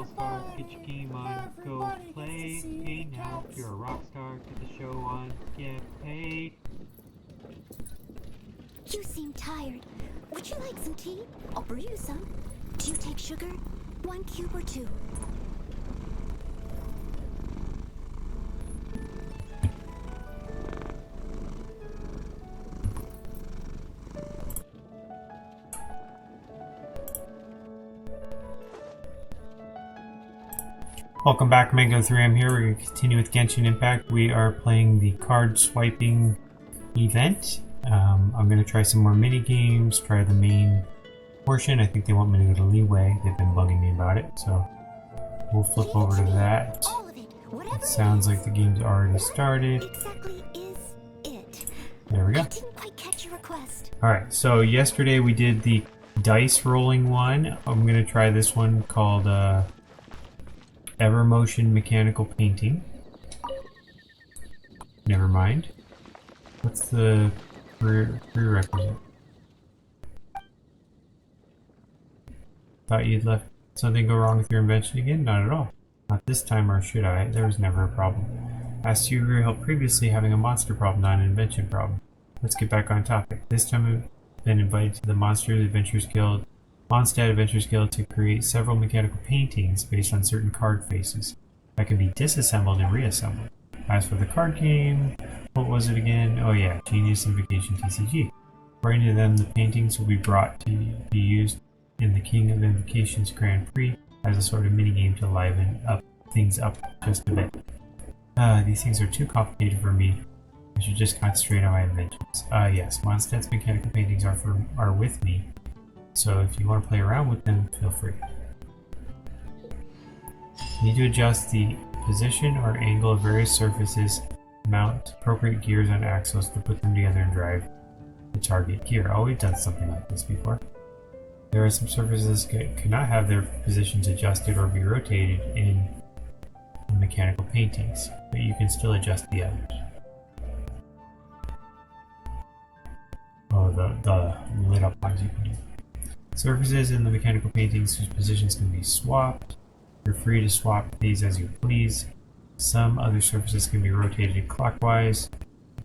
all star, get your game on, go play. Hey now, you're a rock star, get the show on, get paid. You seem tired. Would you like some tea? I'll brew you some. Do you take sugar? 1 cube or 2? Welcome back, Mango3M here. We're going to continue with Genshin Impact. We are playing the card swiping event. I'm going to try some more mini games, try the main portion. I think they want me to go to Leeway. They've been bugging me about it, so we'll flip over to that. It sounds like the game's already started. Exactly is it. There we go. I didn't quite catch your request. Alright, so yesterday we did the dice rolling one. I'm going to try this one called Evermotion Mechanical Painting. Never mind. What's the prerequisite? Thought you'd let something go wrong with your invention again? Not at all. Not this time, or should I? There was never a problem. Asked you for your help previously, having a monster problem, not an invention problem. Let's get back on topic. This time I've been invited to the Mondstadt Adventures Guild to create several mechanical paintings based on certain card faces that can be disassembled and reassembled. As for the card game, what was it again? Oh yeah, Genius Invocation TCG. According to them, the paintings will be brought to be used in the King of Invocations Grand Prix as a sort of minigame to liven things up just a bit. These things are too complicated for me. I should just concentrate on my inventions. Yes, Mondstadt's mechanical paintings are with me, so if you want to play around with them, feel free. You need to adjust the position or angle of various surfaces, mount appropriate gears on axles to put them together and drive the target gear. Oh, we've done something like this before. There are some surfaces that cannot have their positions adjusted or be rotated in mechanical paintings, but you can still adjust the others. Oh, the lit up ones you can do. Surfaces in the mechanical paintings whose positions can be swapped. You're free to swap these as you please. Some other surfaces can be rotated clockwise.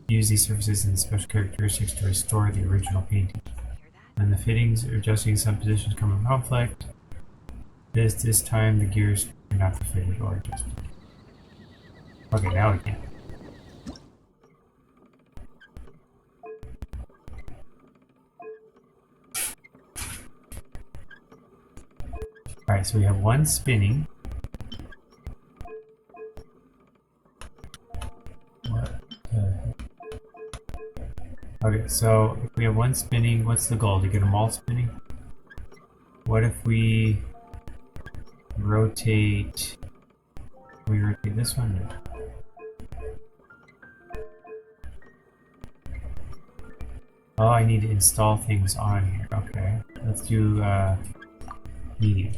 Use these surfaces and special characteristics to restore the original painting. When the fittings or adjusting some positions come in conflict, this time the gears cannot be fitted or adjusted. Okay, now we can. Alright, so we have one spinning. What the heck? Okay, so if we have one spinning, what's the goal? To get them all spinning? What if we rotate... Can we rotate this one? No. Oh, I need to install things on here. Okay, let's do medium.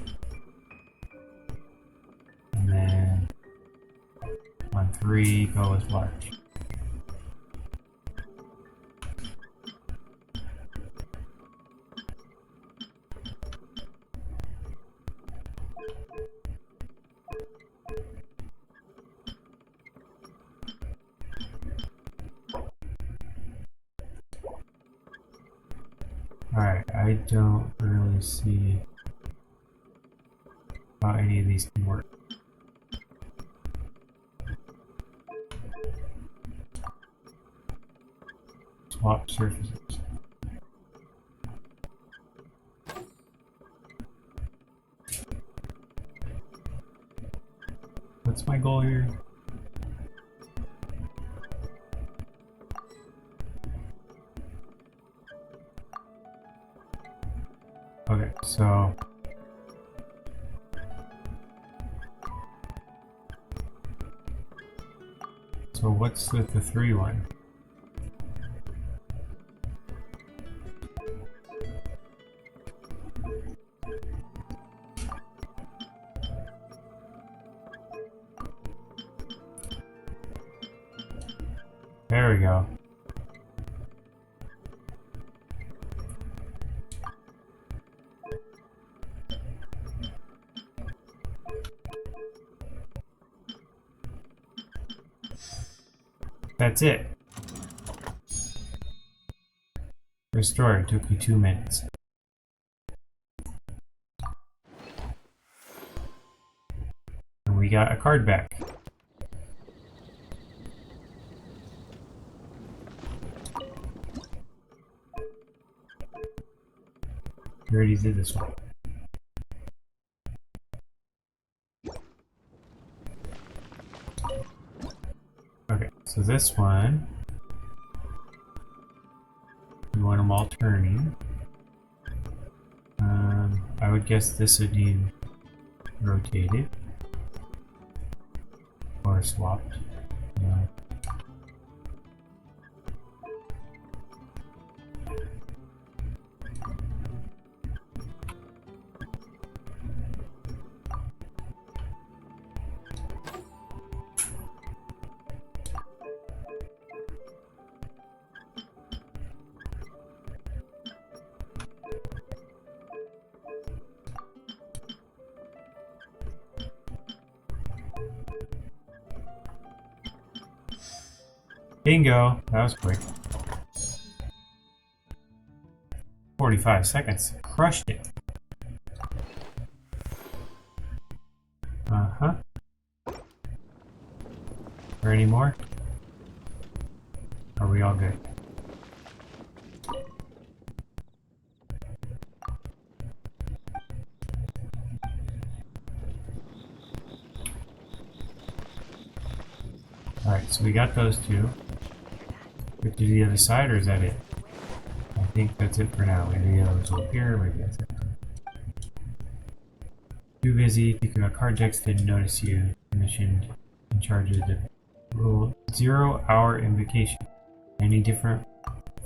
And then on 3, go with large. Alright, I don't really see how any of these can work. Swap surfaces. What's my goal here? Okay, so what's with the 3 one? There we go. That's it. Restored. Took you 2 minutes. And we got a card back. We already did this one. Okay, so this one, we want them all turning. I would guess this would need rotated or swapped. Yeah. Bingo! That was quick. 45 seconds. Crushed it. Uh-huh. Or any more? Are we all good? Alright, so we got those two. We do the other side, or is that it? I think that's it for now. Maybe those over here, maybe that's it. Too busy. Thinking about card decks, didn't notice you. Commissioned in charge of the rule 0 hour invocation. Any different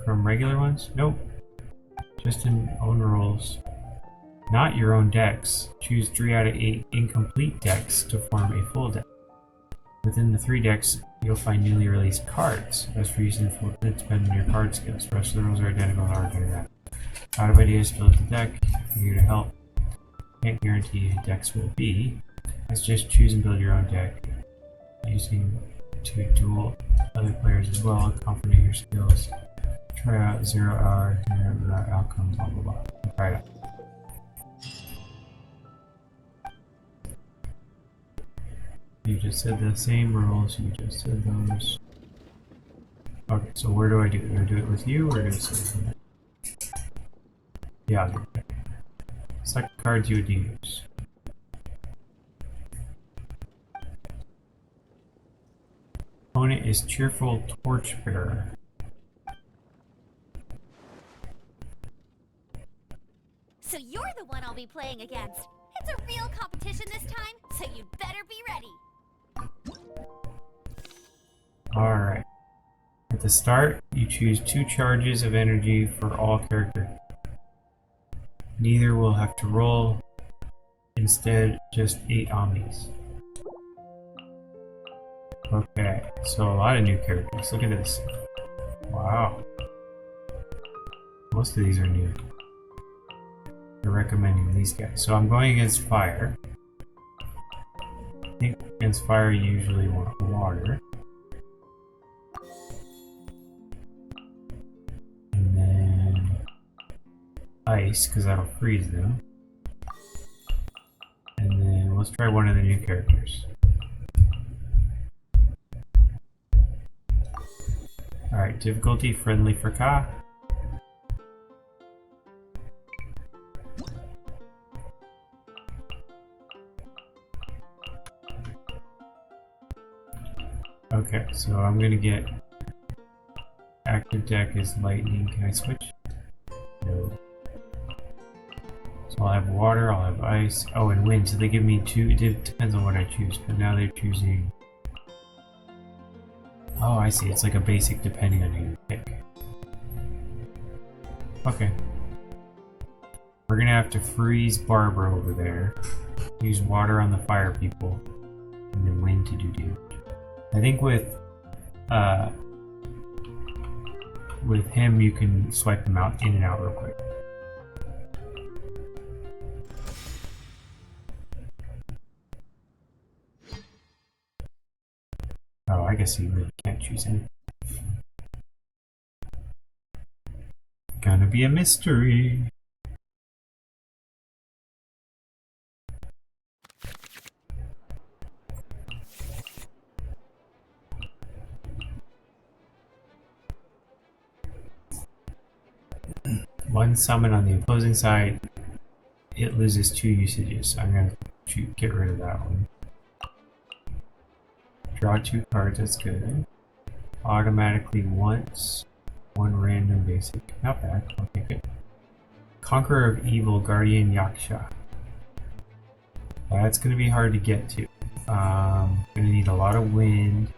from regular ones? Nope. Just in own rules. Not your own decks. Choose 3 out of 8 incomplete decks to form a full deck. Within the 3 decks, you'll find newly released cards. As for using full spending your card skills. The rest of the rules are identical. Hard to do that. Out of ideas, fill up the deck. I'm here to help. Can't guarantee who decks will be. Let's just choose and build your own deck. Using to duel other players as well. Confident your skills. Try out 0 hour. Outcome. Blah blah blah. Try it out. You just said the same rules, you just said those. Okay, so where do I do it? Do I do it with you or do I do it with you? Yeah, I'll do it. Select cards you would use. Opponent is Cheerful Torchbearer. So you're the one I'll be playing against. It's a real competition this time, so you'd better be ready. Alright. At the start, you choose 2 charges of energy for all characters. Neither will have to roll. Instead, just 8 omnis. Okay, so a lot of new characters. Look at this. Wow. Most of these are new. They're recommending these guys. So I'm going against fire. I think against fire you usually want water. And then ice, because that'll freeze them. And then let's try one of the new characters. Alright, difficulty friendly for Ka. Okay, so I'm gonna get active deck is lightning. Can I switch? No. So I'll have water, I'll have ice. Oh, and wind. So they give me 2. It depends on what I choose, but now they're choosing. Oh, I see. It's like a basic depending on who you pick. Okay. We're gonna have to freeze Barbara over there. Use water on the fire people, and then wind to do damage. I think with him you can swipe them out in and out real quick. Oh, I guess you really can't choose any. gonna be a mystery. One summon on the opposing side, it loses 2 usages. I'm gonna get rid of that one. Draw 2 cards, that's good. Automatically once, 1 random basic. Not bad, I'll take it. Conqueror of Evil, Guardian Yaksha. That's gonna be hard to get to. Gonna need a lot of wind.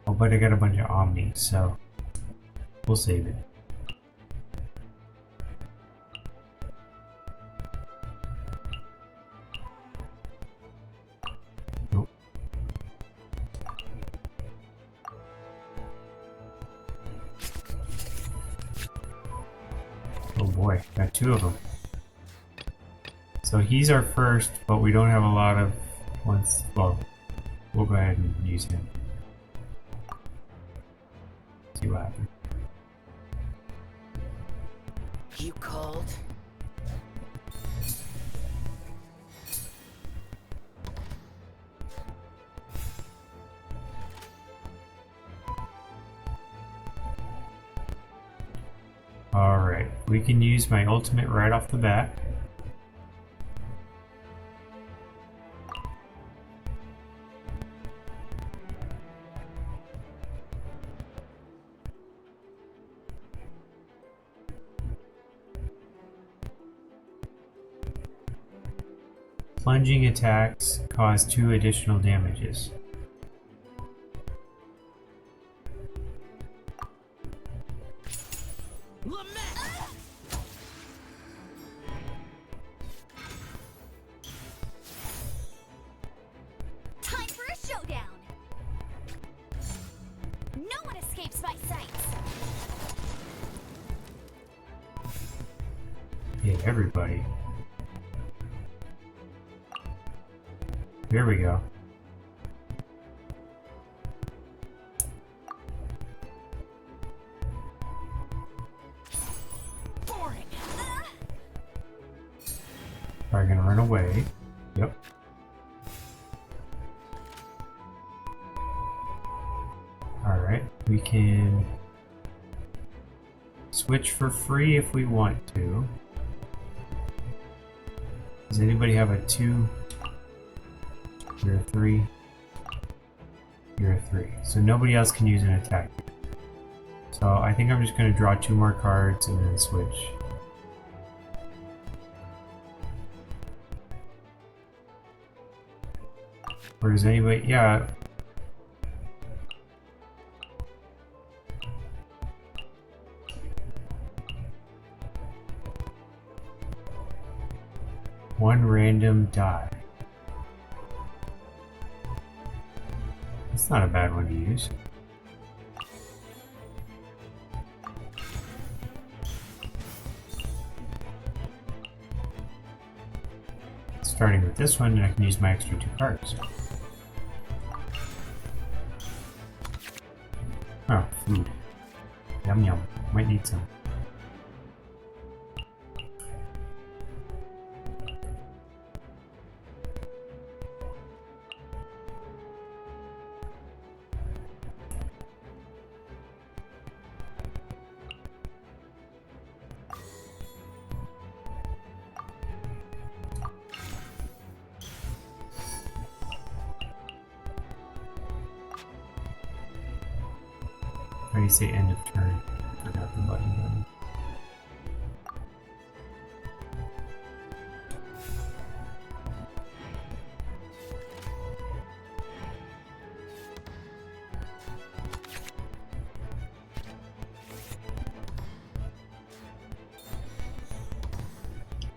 Oh, but I got a bunch of Omni, so we'll save it. Nope. Oh boy, got 2 of them. So he's our first, but we don't have a lot of ones. Well, we'll go ahead and use him. See what happens. You called? Alright, we can use my ultimate right off the bat. Plunging attacks cause 2 additional damages. Time for a showdown! No one escapes my sights! Hit everybody. Here we go. Boring! Probably gonna run away. Yep. Alright, we can switch for free if we want to. Does anybody have a 2? You're a 3. You're a 3. So nobody else can use an attack. So I think I'm just going to draw 2 more cards and then switch. Or does anybody... Yeah. One random die. That's not a bad one to use. Starting with this one, I can use my extra 2 cards. Oh, food. Yum yum. Might need some. How do you say end of turn? Forgot the button.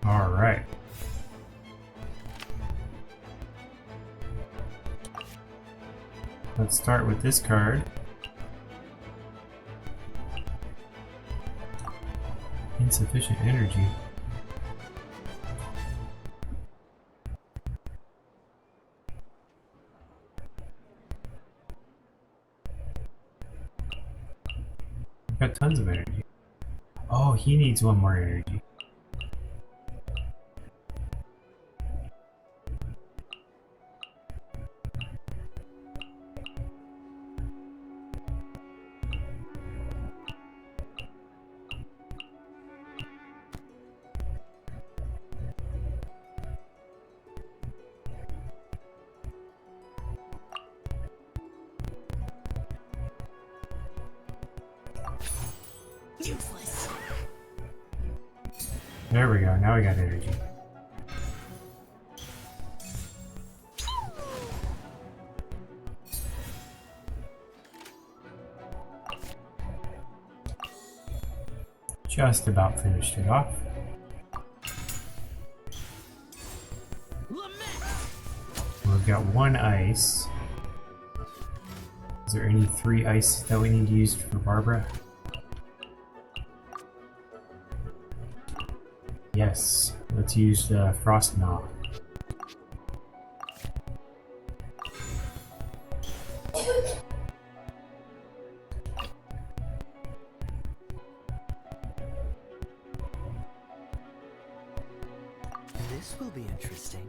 All right. Let's start with this card. Insufficient energy. I've got tons of energy. Oh, he needs one more energy. Useless. There we go. Now we got energy. Just about finished it off. We've got one ice. Is there any 3 ice that we need to use for Barbara? Yes. Let's use Frost Gnaw. This will be interesting.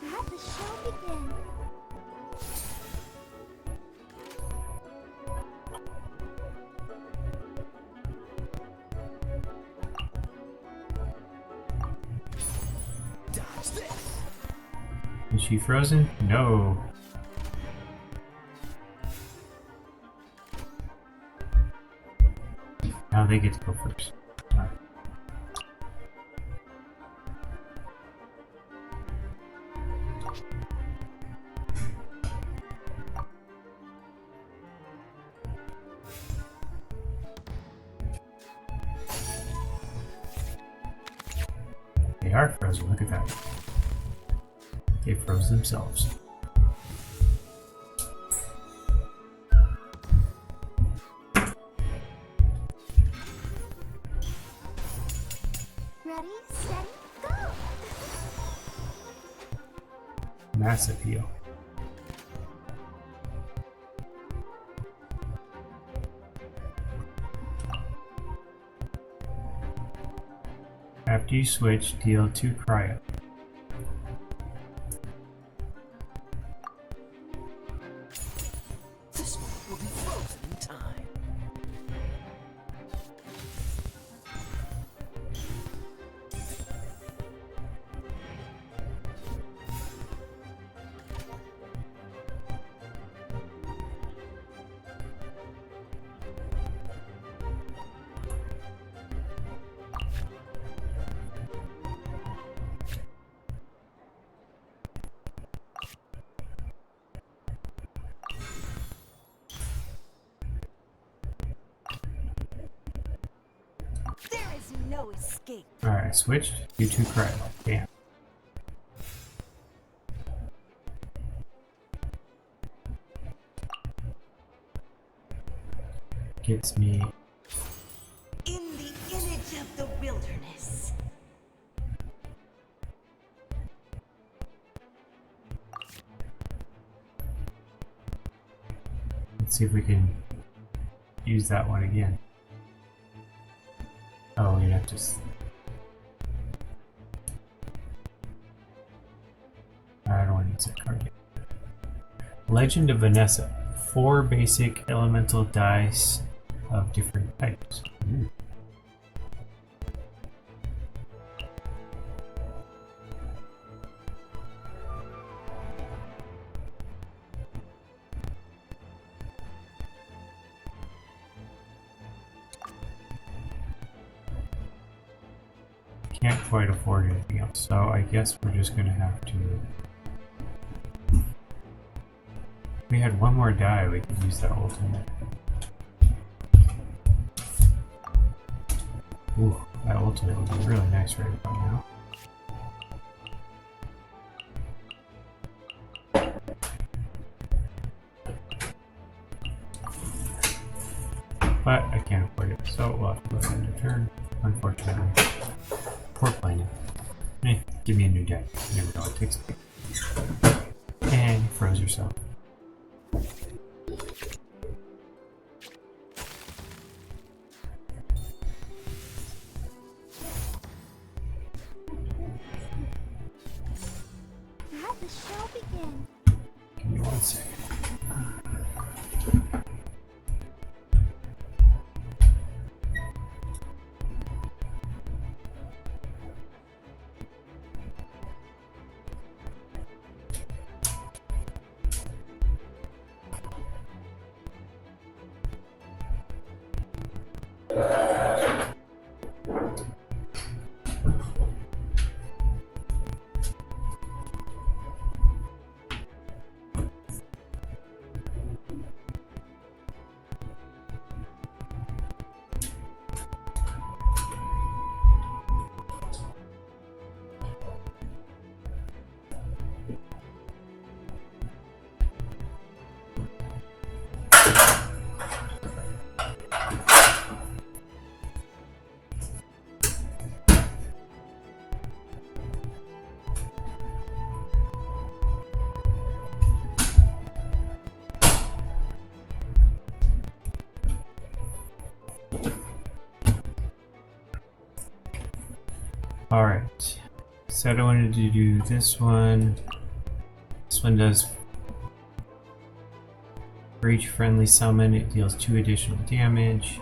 Let the show begin. Dodge this. Is she frozen? No. Now they get to go first. Alright. They are frozen, look at that. They froze themselves. Ready, steady, go! Massive heal. After you switch, deal 2 cryo. This one will be frozen in time. There is no escape. Alright, switched. Do 2 cryo. Damn. Gets me. In the image of the wilderness. Let's see if we can use that one again. Oh, you have to. I don't want to use that card yet. Legend of Vanessa. 4 basic elemental dice of different types. Ooh. Can't quite afford anything else, so I guess we're just gonna have to. If we had one more die, we could use that ultimate. Ooh, that ultimate would be really nice right about now. But I can't afford it, so we'll have to go ahead and turn, unfortunately. Poor planning. Give me a new deck. You never know what it takes. And you froze yourself. Let the show begin. Give me 1 second. Alright, said I wanted to do this one. This one does for each friendly summon, it deals 2 additional damage.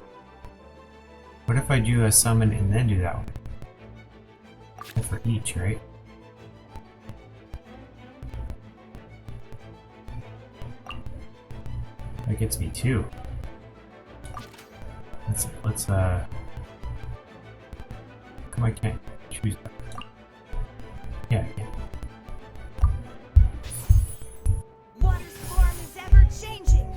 What if I do a summon and then do that one? And for each, right? That gets me 2. Let's come I can't choose that. Yeah, yeah. Water's form is ever changing.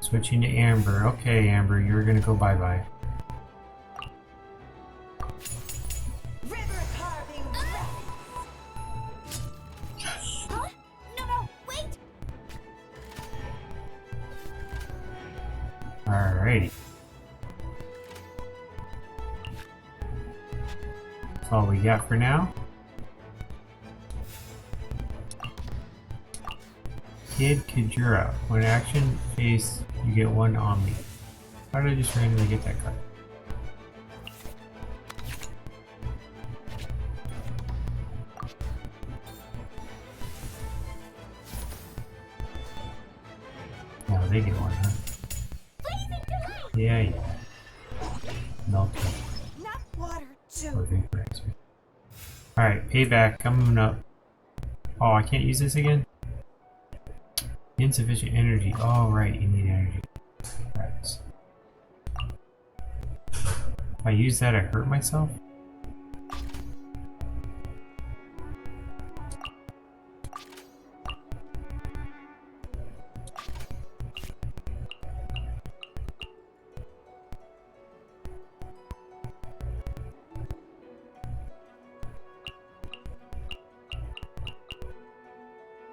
Switching to Amber. Okay, Amber, you're gonna go bye-bye. River carving ready. Huh? No, no, wait! Alrighty. That's all we got for now. Kid Kajura. When action phase, you get 1 Omni. How did I just randomly get that card? No, they get 1, huh? Yeah, yeah. Melted. Not water, Or too. vaporize. Alright, payback coming up. Oh, I can't use this again? Insufficient energy. Oh, right, you need energy. Right. If I use that, I hurt myself?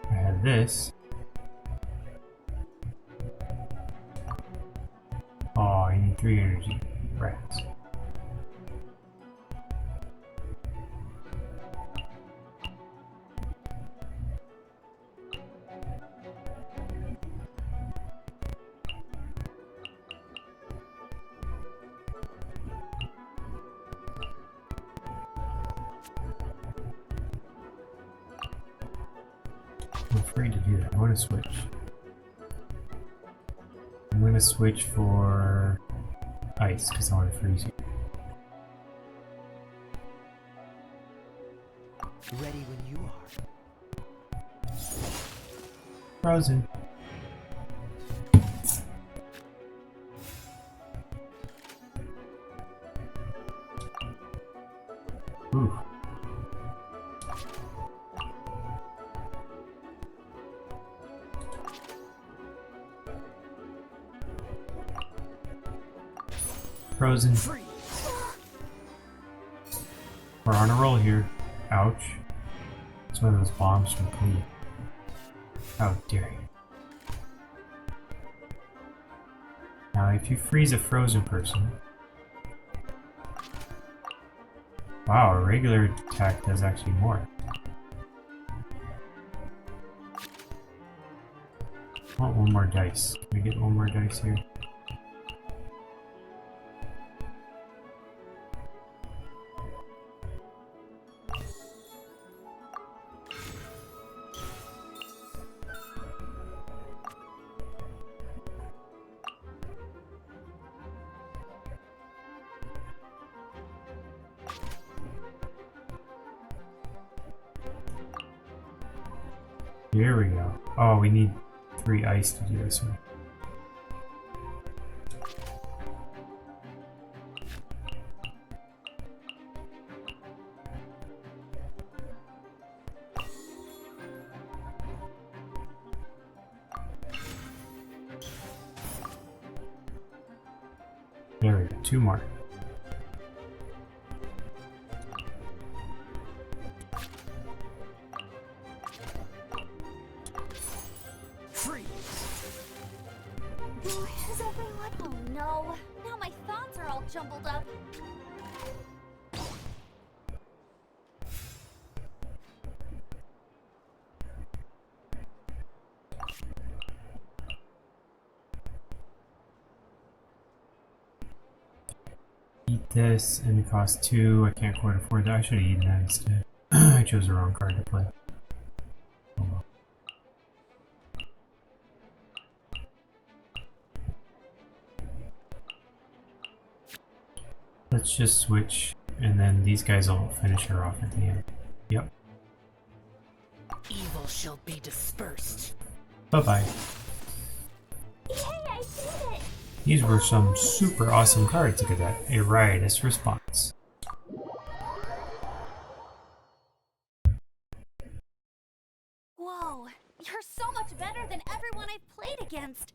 I have this. Oh, I need 3 energy. Rats. I'm afraid to do that. I want to switch. I'm going to switch for ice because I want to freeze you. Ready when you are. Frozen. Ooh. Frozen. We're on a roll here. Ouch. It's one of those bombs from Cleve. How dare you. Now, if you freeze a frozen person... Wow, a regular attack does actually more. I want one more dice. Can we get one more dice here? Here we go. Oh, we need 3 ice to do this one. There we go. 2 more. Is everyone? Oh no. Now my thoughts are all jumbled up. Eat this, and it costs 2. I can't quite afford that. I should have eaten that instead. I chose the wrong card to play. Oh well. Let's just switch, and then these guys will finish her off at the end. Yep. Evil shall be dispersed. Bye-bye. Yay, I did it! These were some super awesome cards. Look at that. A riotous response. Whoa, you're so much better than everyone I've played against.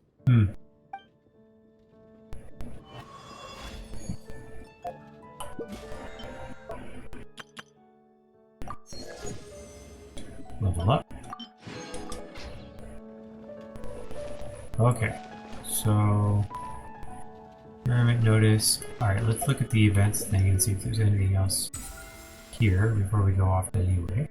Level up. Okay, so experiment notice. Alright, let's look at the events thing and see if there's anything else here before we go off the leeway.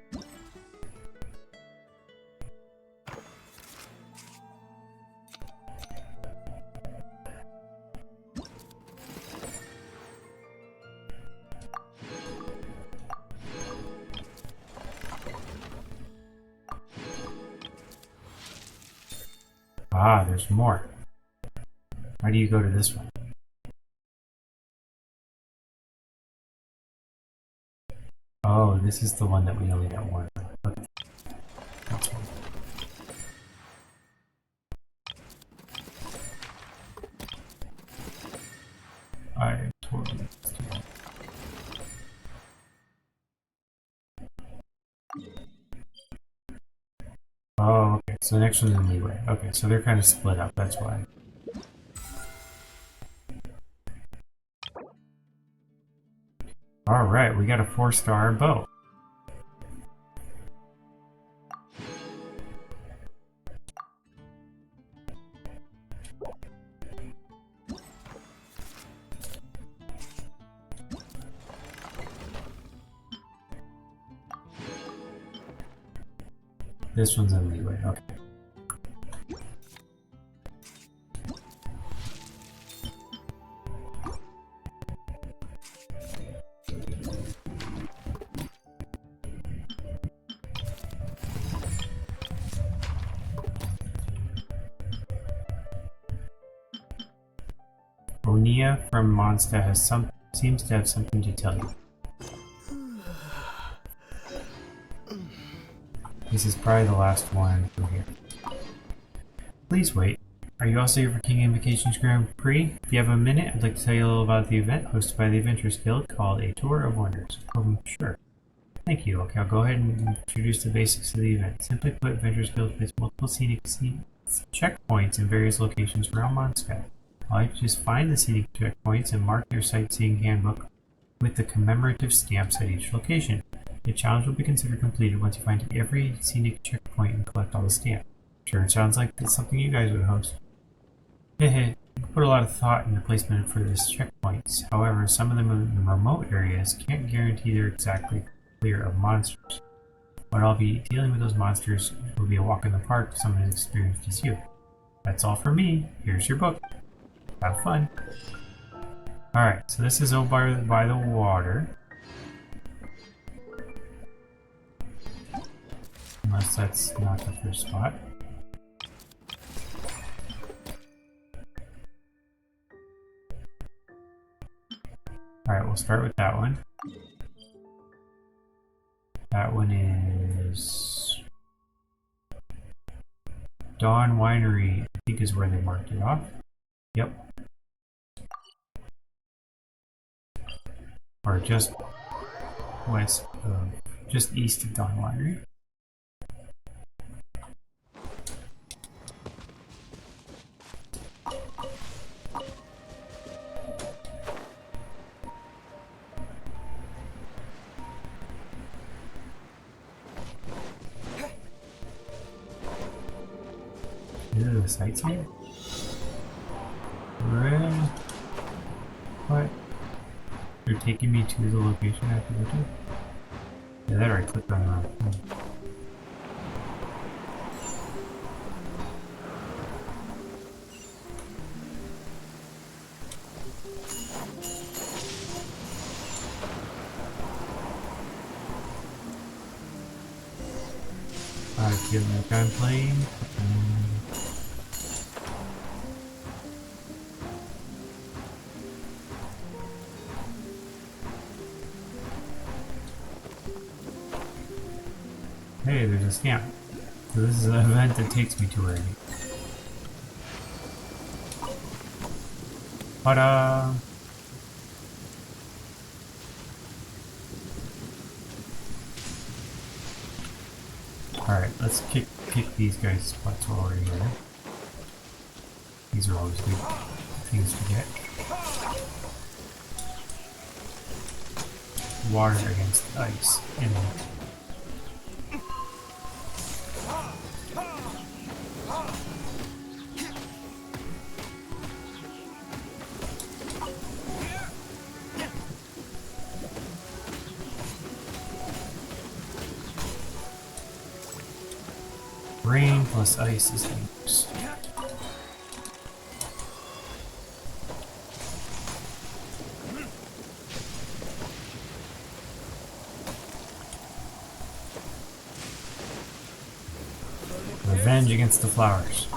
Ah, there's more. Why do you go to this one? Oh, this is the one that we only got one. Okay. That's one. I totally understand. Oh, okay. So the next one's in leeway. Okay, so they're kind of split up. That's why. Alright, we got a 4-star bow. This one's in leeway. Okay. Onia from Mondstadt has seems to have something to tell you. This is probably the last one from here. Please wait. Are you also here for King Invocations Grand Prix? If you have a minute, I'd like to tell you a little about the event hosted by the Adventurers Guild called A Tour of Wonders. Sure. Thank you. Okay, I'll go ahead and introduce the basics of the event. Simply put, Adventurers Guild places multiple scenic checkpoints in various locations around Mondstadt. All you have to do is find the scenic checkpoints and mark your sightseeing handbook with the commemorative stamps at each location. The challenge will be considered completed once you find every scenic checkpoint and collect all the stamps. Sure, it sounds like that's something you guys would host. Hehe. Put a lot of thought into placement for this checkpoints. However, some of them in remote areas can't guarantee they're exactly clear of monsters. But I'll be dealing with those monsters will be a walk in the park for someone as experienced as you. That's all for me. Here's your book. Have fun. Alright, so this is over by the water. Unless that's not the first spot. Alright, we'll start with that one. That one is Dawn Winery, I think is where they marked it off. Yep. Or just west of, just east of Dawn Winery. The sites here? Really? What? They're taking me to the location I have to go to? Yeah, that already clicked on the wrong thing. I feel like I'm playing. Hey, there's a stamp. So this is an event that takes me to where I need. Ta-da! Alright, let's kick these guys' butts while we're here. These are always good things to get. Water against ice in rain plus ice is dangerous. Revenge against the flowers.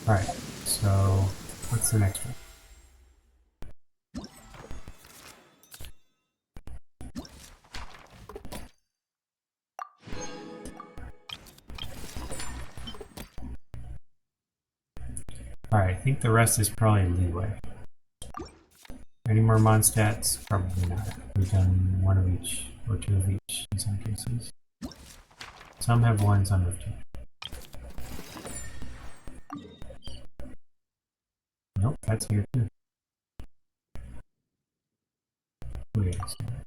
Alright, so what's the next one? Alright, I think the rest is probably leeway. Any more Mondstadts? Probably not. We've done one of each, or two of each in some cases. Some have one, some have two. Nope, that's here too. Wait a second.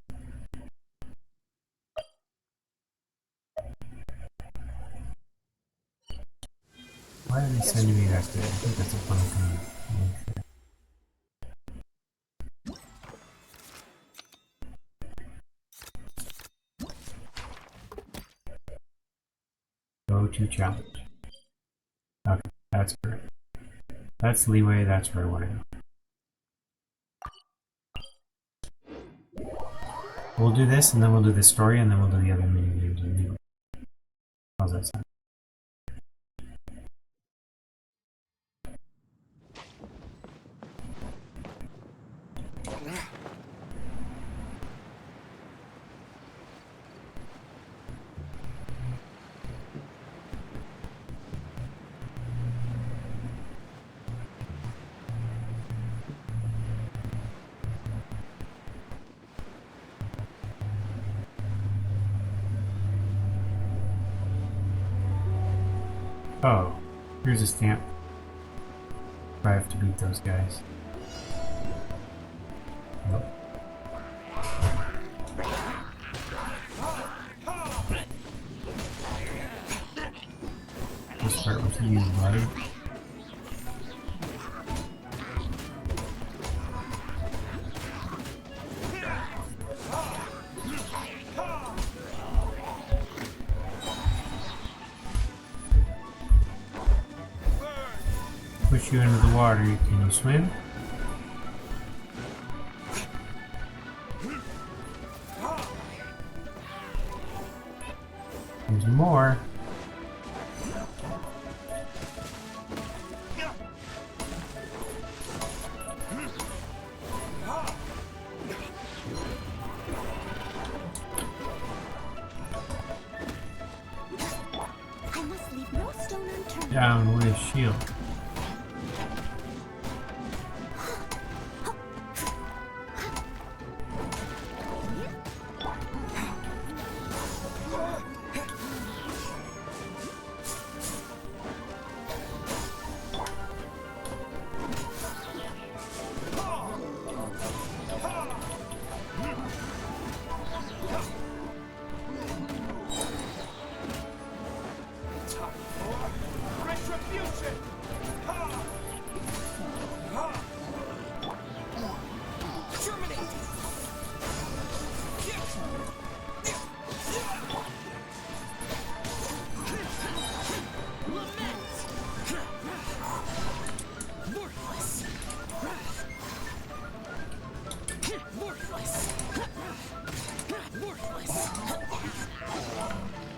Why are they sending me back there? I think that's a funny thing. Go to challenge. Okay, that's correct. That's leeway, that's where I want to go. We'll do this, and then we'll do the story, and then we'll do the other mini games in leeway. How's that sound? Oh, here's a stamp. I have to beat those guys. Nope. start with you, buddy. Push you into the water. Can you swim? There's more. I must leave no stone unturned. Down with shield.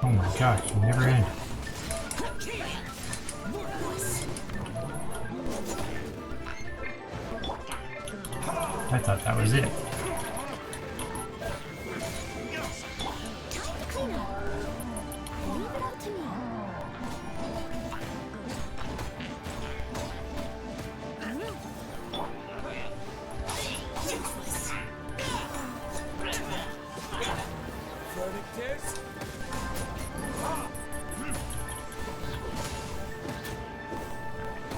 Oh my gosh, you never end. I thought that was it. Time to clean up. Leave it up to me.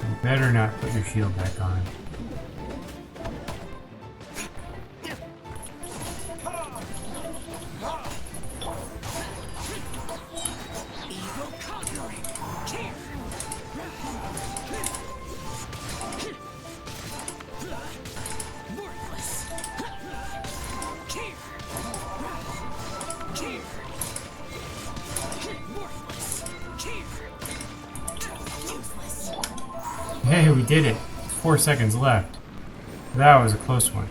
You better not put your shield back on. Hey, we did it! 4 seconds left. That was a close one.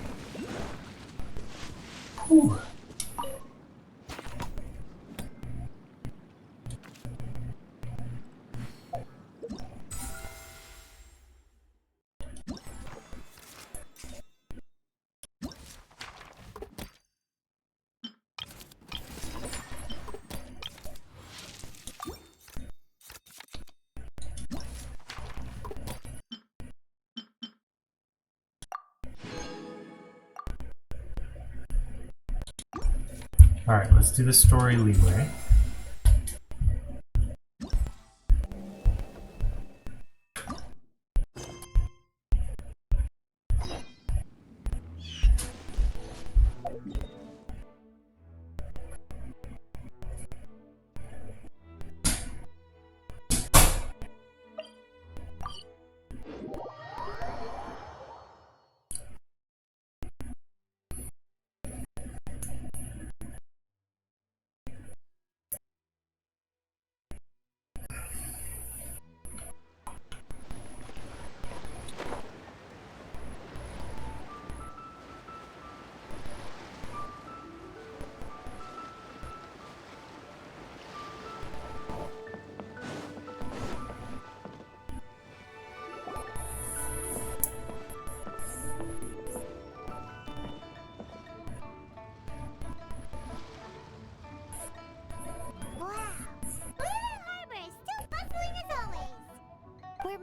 Whew. Alright, let's do the story leeway.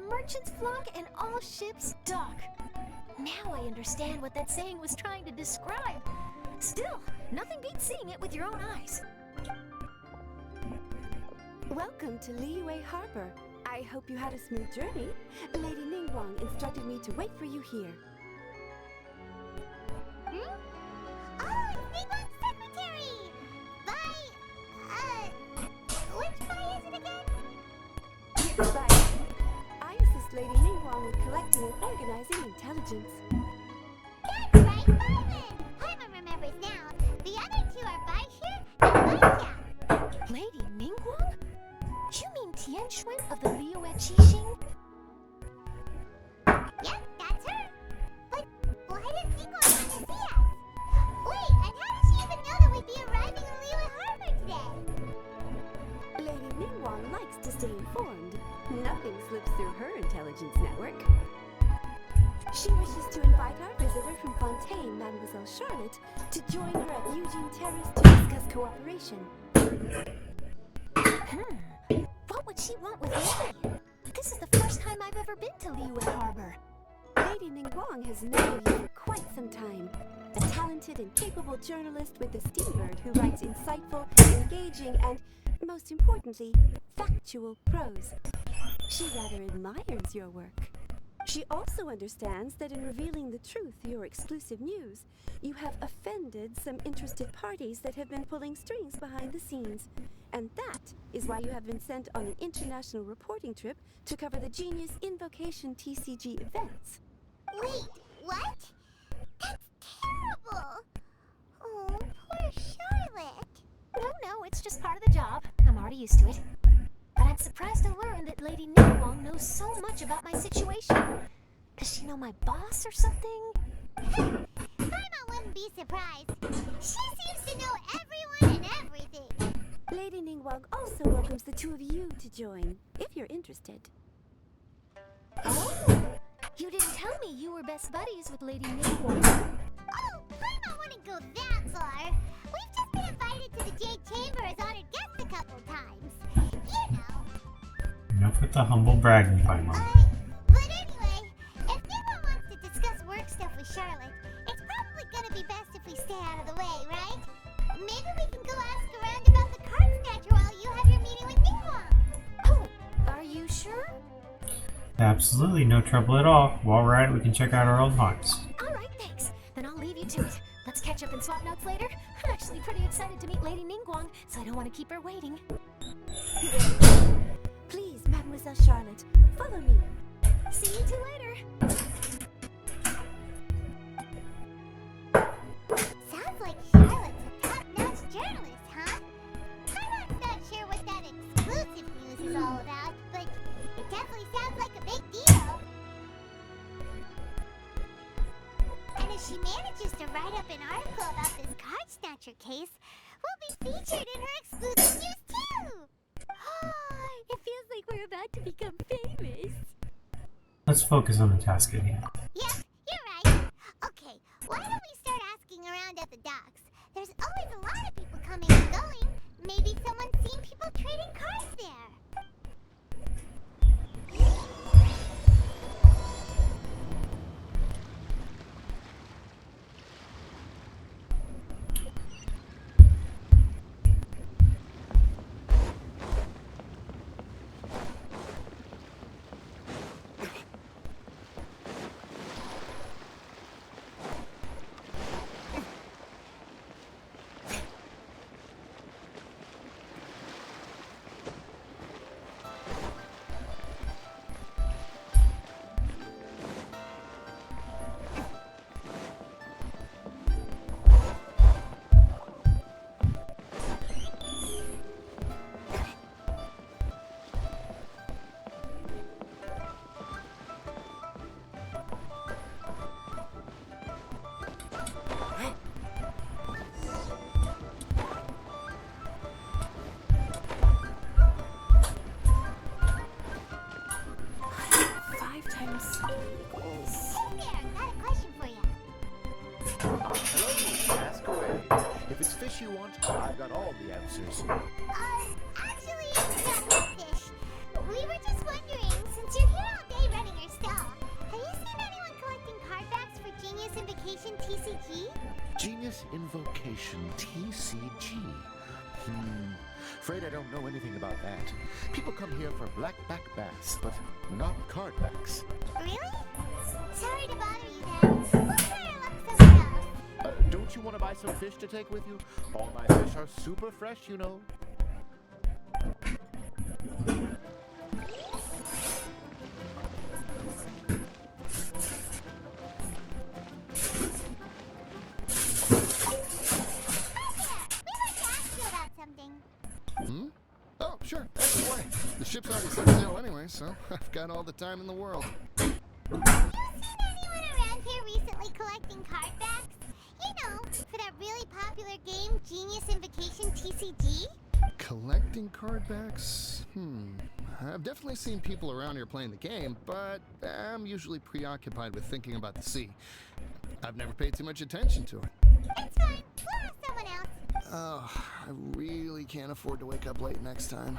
Merchants flock and all ships dock. Now I understand what that saying was trying to describe. Still, nothing beats seeing it with your own eyes. Welcome to Liyue Harbor. I hope you had a smooth journey. Lady Ningguang instructed me to wait for you here. Oh, it's Ningguang's secretary! By, which by is it again? By intelligence. That's right, Merlin! Paimon remembers now. The other two are Baishir and Baixiao. Lady Ningguang? You mean Tian Shuan of the Liyue Qixing? Yep, that's her. But why does Ningguang want to see us? Wait, and how does she even know that we'd be arriving in Liyue Harbor today? Lady Ningguang likes to stay informed. Nothing slips through her intelligence network. She wishes to invite our visitor from Fontaine, Mademoiselle Charlotte, to join her at Eugene Terrace to discuss cooperation. What would she want with me? This is the first time I've ever been to Liyue Harbor. Lady Ningguang has known you for quite some time. A talented and capable journalist with the Steambird who writes insightful, engaging, and, most importantly, factual prose. She rather admires your work. She also understands that in revealing the truth, your exclusive news, you have offended some interested parties that have been pulling strings behind the scenes. And that is why you have been sent on an international reporting trip to cover the Genius Invocation TCG events. Wait, what? That's terrible! Oh, poor Charlotte. No, it's just part of the job. I'm already used to it. But I'm surprised to learn that Lady Ningguang knows so much about my situation. Does she know my boss or something? Paimon wouldn't be surprised. She seems to know everyone and everything. Lady Ningguang also welcomes the two of you to join, if you're interested. Oh! You didn't tell me you were best buddies with Lady Ningguang. Oh, Paimon wouldn't go that far. We've just been invited to the Jade Chamber as honored guests a couple times. You know. Enough with the humble bragging, Paimon. But anyway, if Ningguang wants to discuss work stuff with Charlotte, it's probably gonna be best if we stay out of the way, right? Maybe we can go ask around about the card snatcher while you have your meeting with Ningguang. Oh, are you sure? Absolutely no trouble at all. While we're at it, we can check out our old haunts. Alright, thanks. Then I'll leave you to it. Let's catch up and swap notes later. I'm actually pretty excited to meet Lady Ningguang, so I don't want to keep her waiting. Please, Mademoiselle Charlotte, follow me. See you two later. Sounds like Charlotte's a top-notch journalist, huh? I'm not sure what that exclusive news is all about, but it definitely sounds like a big deal. And if she manages to write up an article about this card snatcher case, we'll be featured in her exclusive news too! It feels like we're about to become famous. Let's focus on the task at hand. Yep, you're right. Okay, why don't we start asking around at the docks? There's always a lot of people coming and going. Maybe someone's seen people trading cards there. fish you want? I've got all the answers. Actually, it's not fish. We were just wondering, since you're here all day running your stall, have you seen anyone collecting card backs for Genius Invocation TCG? Genius Invocation TCG. Afraid I don't know anything about that. People come here for blackback bass, but not card backs. Really? Sorry to bother you then. We'll try our luck somewhere else. Don't you want to buy some fish to take with you? All my fish are super fresh, you know. Hmm? Oh, sure. That's the way. The ship's already set sail anyway, so I've got all the time in the world. Have you seen anyone around here recently collecting card backs? You know, for that really popular game, Genius Invocation TCG? Collecting card backs? I've definitely seen people around here playing the game, but I'm usually preoccupied with thinking about the sea. I've never paid too much attention to it. It's fine. We'll ask someone else. Oh, I really can't afford to wake up late next time.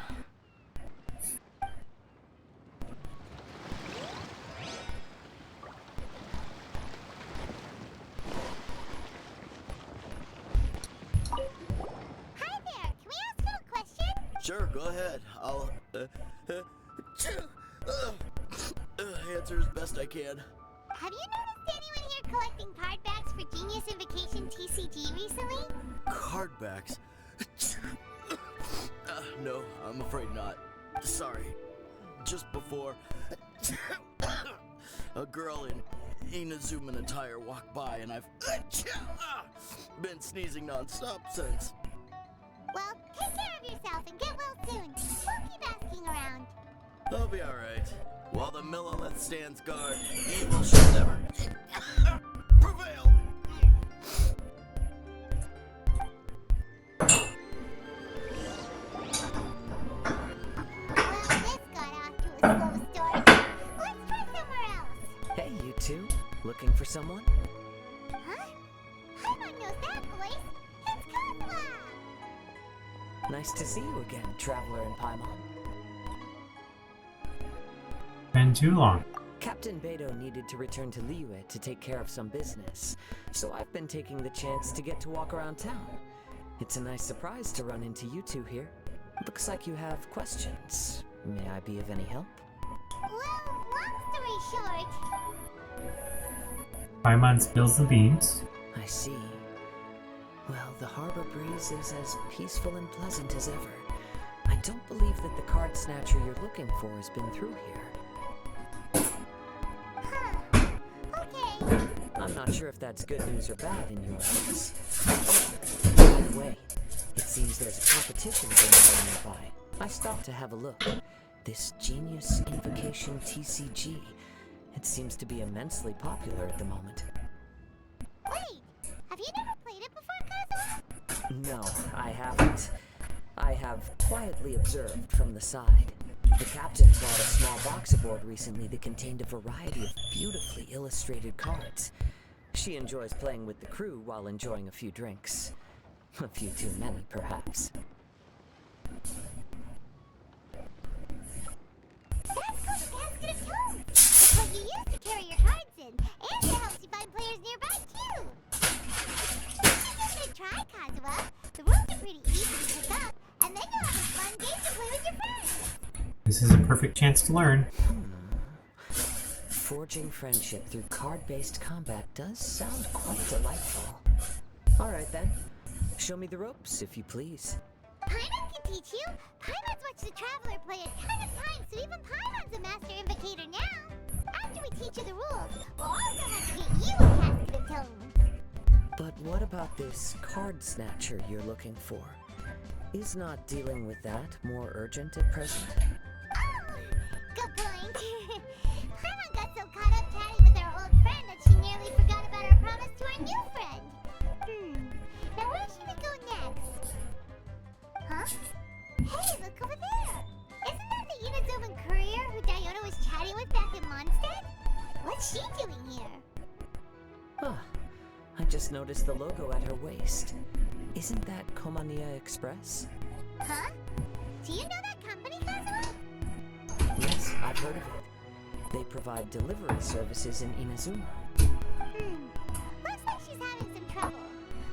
Hi there. Can we ask you a question? Sure, go ahead. I'll answer as best I can. Have you noticed anyone here collecting card backs for Genius Invocation TCG recently? Cardbacks. No, I'm afraid not. Sorry. Just before, a girl in Inazuman attire walked by, and I've been sneezing non-stop since. Well, take care of yourself and get well soon. We'll keep asking around. I'll be alright. While the Millilith stands guard, evil shall never prevail. Well, this got off to a slow start. Let's try somewhere else. Hey, you two. Looking for someone? Huh? Paimon knows that voice. It's Kozma! Nice to see you again, Traveler and Paimon. Been too long. Captain Beidou needed to return to Liyue to take care of some business, so I've been taking the chance to get to walk around town. It's a nice surprise to run into you two here. Looks like you have questions. May I be of any help? Well, long story short, Paimon spills the beans. I see. Well, the harbor breeze is as peaceful and pleasant as ever. I don't believe that the card snatcher you're looking for has been through here. okay. I'm not sure if that's good news or bad in your eyes. By the way, it seems there's a competition going on nearby. I stopped to have a look. This Genius Invocation TCG. It seems to be immensely popular at the moment. Wait, have you never played it before, Kozma? No, I haven't. I have quietly observed from the side. The captain bought a small box aboard recently that contained a variety of beautifully illustrated cards. She enjoys playing with the crew while enjoying a few drinks. A few too many, perhaps. That's called a basket of toads. It's what you use to carry your cards in, and it helps you find players nearby, too. You should try, Kozma. The rules are pretty easy to pick up, and then you'll have a fun game to play with your friends. This is a perfect chance to learn. Forging friendship through card-based combat does sound quite delightful. Alright then. Show me the ropes, if you please. Paimon can teach you. Paimon's watched the Traveler play a ton of times, so even Paimon's a master invocator now. After we teach you the rules, we'll also have to get you a casket of tones. But what about this card snatcher you're looking for? Is not dealing with that more urgent at present? Oh, good point. Paimon got so caught up chatting with our old friend that she nearly forgot about our promise to our new friend. Now where should we go next? Huh? Hey, look over there! Isn't that the Inazuman courier who Diona was chatting with back in Mondstadt? What's she doing here? Huh. I just noticed the logo at her waist. Isn't that Komaniya Express? Huh? Do you know that company, Kozma? Yes, I've heard of it. They provide delivery services in Inazuma. Looks like she's having some trouble.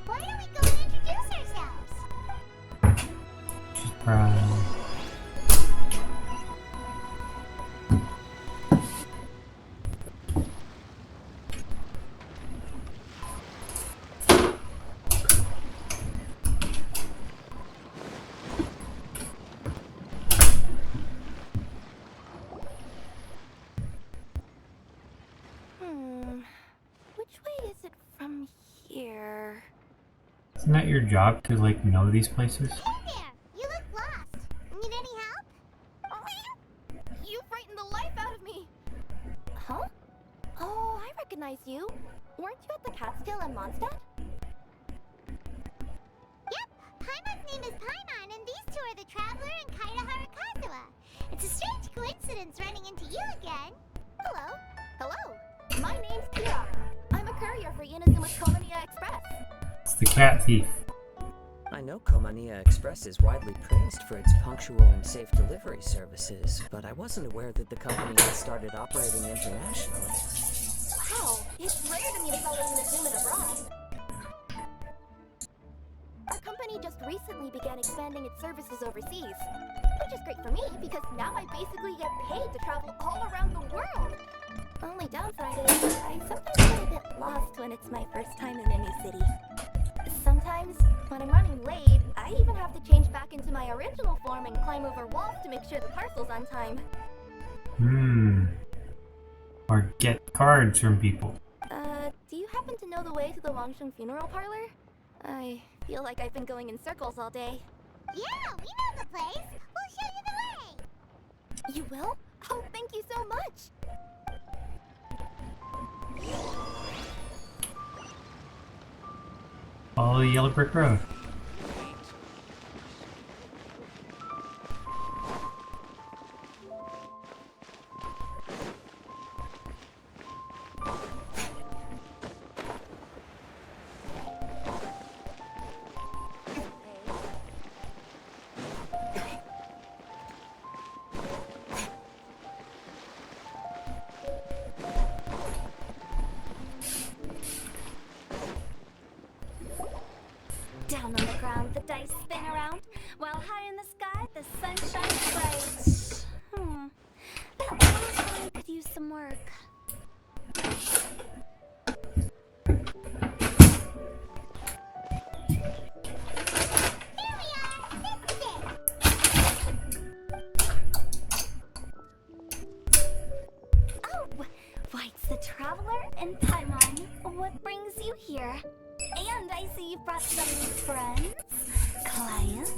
Why don't we go and introduce ourselves? Which way is it from here? Isn't that your job to, like, know these places? Hey there! recognize you. Weren't you at the Catskill in Mondstadt? Yep, Paimon's name is Paimon, and these two are the Traveler and Kaida Harakazawa. It's a strange coincidence running into you again. Hello. Hello. My name's Kiara. I'm a courier for Inazuma's Komaniya Express. It's the cat thief. I know Komaniya Express is widely praised for its punctual and safe delivery services, but I wasn't aware that the company had started operating internationally. Wow, it's rare to meet a fellow Inazuman abroad. Our company just recently began expanding its services overseas, which is great for me because now I basically get paid to travel all around the world. Only downside is I sometimes get a bit lost when it's my first time in a new city. Sometimes, when I'm running late, I even have to change back into my original form and climb over walls to make sure the parcel's on time. Or get cards from people. Do you happen to know the way to the Wangsheng funeral parlor? I feel like I've been going in circles all day. Yeah, we know the place. We'll show you the way. You will? Oh, thank you so much! Follow the yellow brick road. Down on the ground, the dice spin around, while high in the sky, the sun shines bright. That last one could use some work. Oh, why, it's the Traveler and Paimon. What brings you here? And I see you've brought some friends, clients,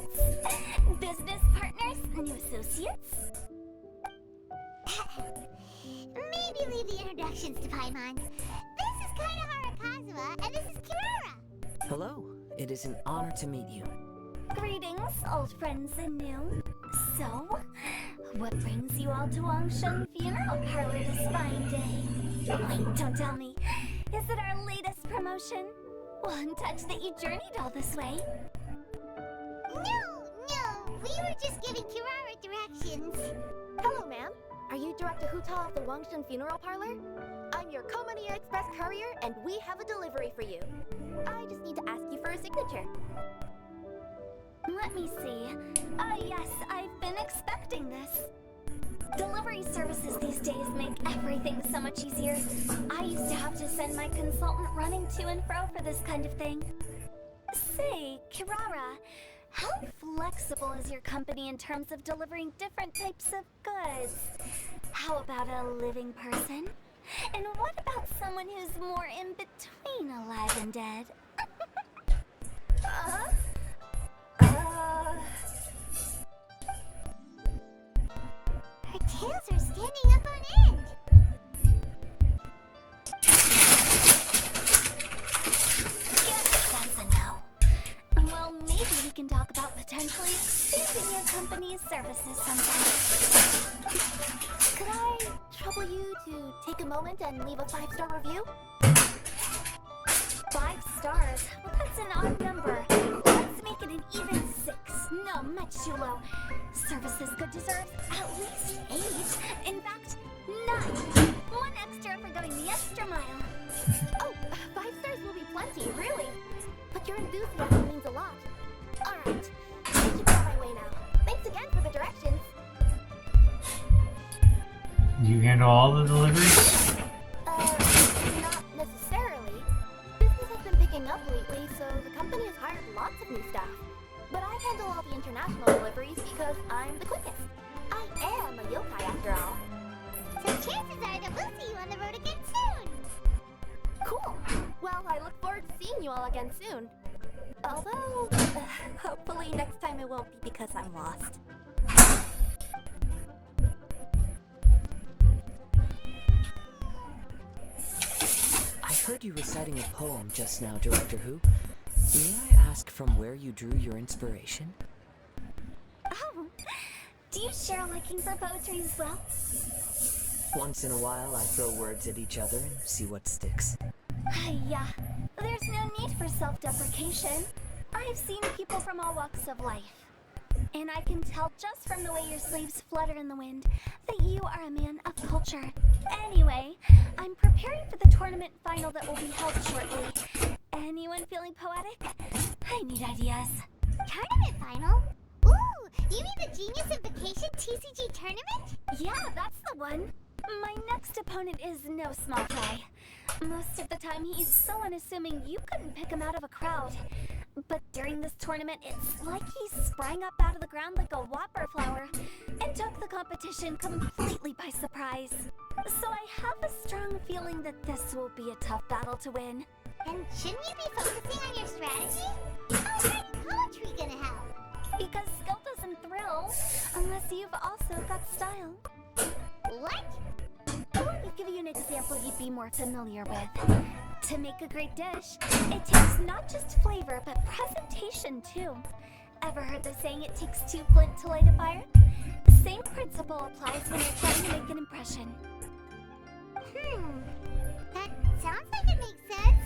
business partners, new associates. Maybe leave the introductions to Paimon. This is Kaida Harakazawa, and this is Kirara. Hello, it is an honor to meet you. Greetings, old friends and new. So, what brings you all to Wangsheng Funeral Parlor this fine day? Wait, don't tell me. Is it our latest promotion? One touch that you journeyed all this way? No, we were just giving Kirara directions. Hello, ma'am. Are you Director Huta of the Wangsheng Funeral Parlor? I'm your Komaniya Express courier, and we have a delivery for you. I just need to ask you for a signature. Let me see. Yes, I've been expecting this. Delivery services these days make everything so much easier. I used to have to send my consultant running to and fro for this kind of thing. Say, Kirara, how flexible is your company in terms of delivering different types of goods? How about a living person? And what about someone who's more in between alive and dead? Her tails are standing up on end. Yes, that's a no. Well, maybe we can talk about potentially expanding your company's services sometime. Could I trouble you to take a moment and leave a 5-star review? 5 stars? Well, that's an odd number. Let's make it an even 6. No, much too low. Services could deserve at least 8. In fact, 9. 1 extra for going the extra mile. Oh, 5 stars will be plenty, really. But your enthusiasm means a lot. Alright, I should go my way now. Thanks again for the directions. Do you handle all the deliveries? Not necessarily. Business has been picking up lately, so the company has hired lots of new staff. But I handle all the international deliveries because I'm the quickest. I am a yokai after all. So chances are that we'll see you on the road again soon. Cool. Well, I look forward to seeing you all again soon. Although, hopefully next time it won't be because I'm lost. heard you reciting a poem just now, Director Who. May I ask from where you drew your inspiration? Oh, do you share a liking for poetry as well? Once in a while, I throw words at each other and see what sticks. Yeah, there's no need for self-deprecation. I've seen people from all walks of life. And I can tell just from the way your sleeves flutter in the wind that you are a man of culture. Anyway, I'm preparing for the tournament final that will be held shortly. Anyone feeling poetic? I need ideas. Tournament final? Ooh, you mean the Genius and Vacation TCG tournament? Yeah, that's the one. My next opponent is no small fry. Most of the time he's so unassuming you couldn't pick him out of a crowd. But during this tournament, it's like he sprang up out of the ground like a whopper flower and took the competition completely by surprise. So I have a strong feeling that this will be a tough battle to win. And shouldn't you be focusing on your strategy? How's writing poetry gonna help? Because skill doesn't thrill unless you've also got style. What? Let me give you an example you'd be more familiar with. To make a great dish, it takes not just flavor, but presentation too. Ever heard the saying, it takes two flint to light a fire? The same principle applies when you're trying to make an impression. That sounds like it makes sense.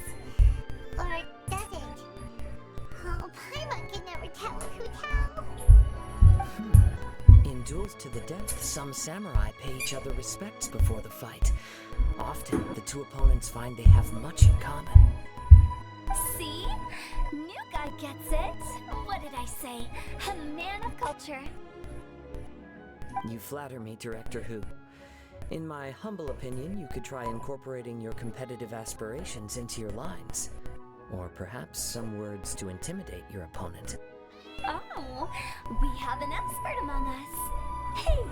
Or does it? Oh, Paimon can never tell who tell. In duels to the death, some samurai pay each other respects before the fight. Often, the two opponents find they have much in common. See? New guy gets it. What did I say? A man of culture. You flatter me, Director Who. In my humble opinion, you could try incorporating your competitive aspirations into your lines. Or perhaps some words to intimidate your opponent. Oh, we have an expert among us. Hey,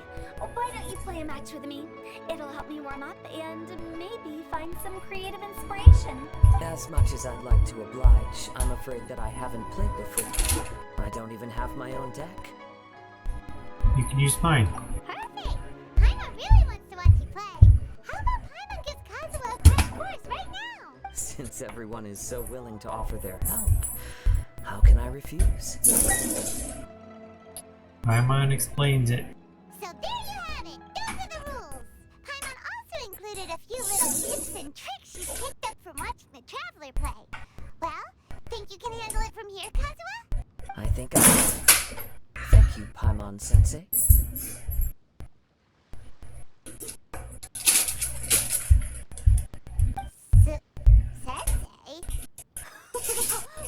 why don't you play a match with me? It'll help me warm up and maybe find some creative inspiration. As much as I'd like to oblige, I'm afraid that I haven't played before. I don't even have my own deck. You can use mine. Perfect! Paimon really wants to watch you play. How about Paimon gives Kazuha a crash course right now? Since everyone is so willing to offer their help, how can I refuse? Paimon explains it. So there you have it. Those are the rules. Paimon also included a few little tips and tricks she's picked up from watching the Traveler play. Well, think you can handle it from here, Kazuha? I think I can. Thank you, Paimon-sensei. Sensei?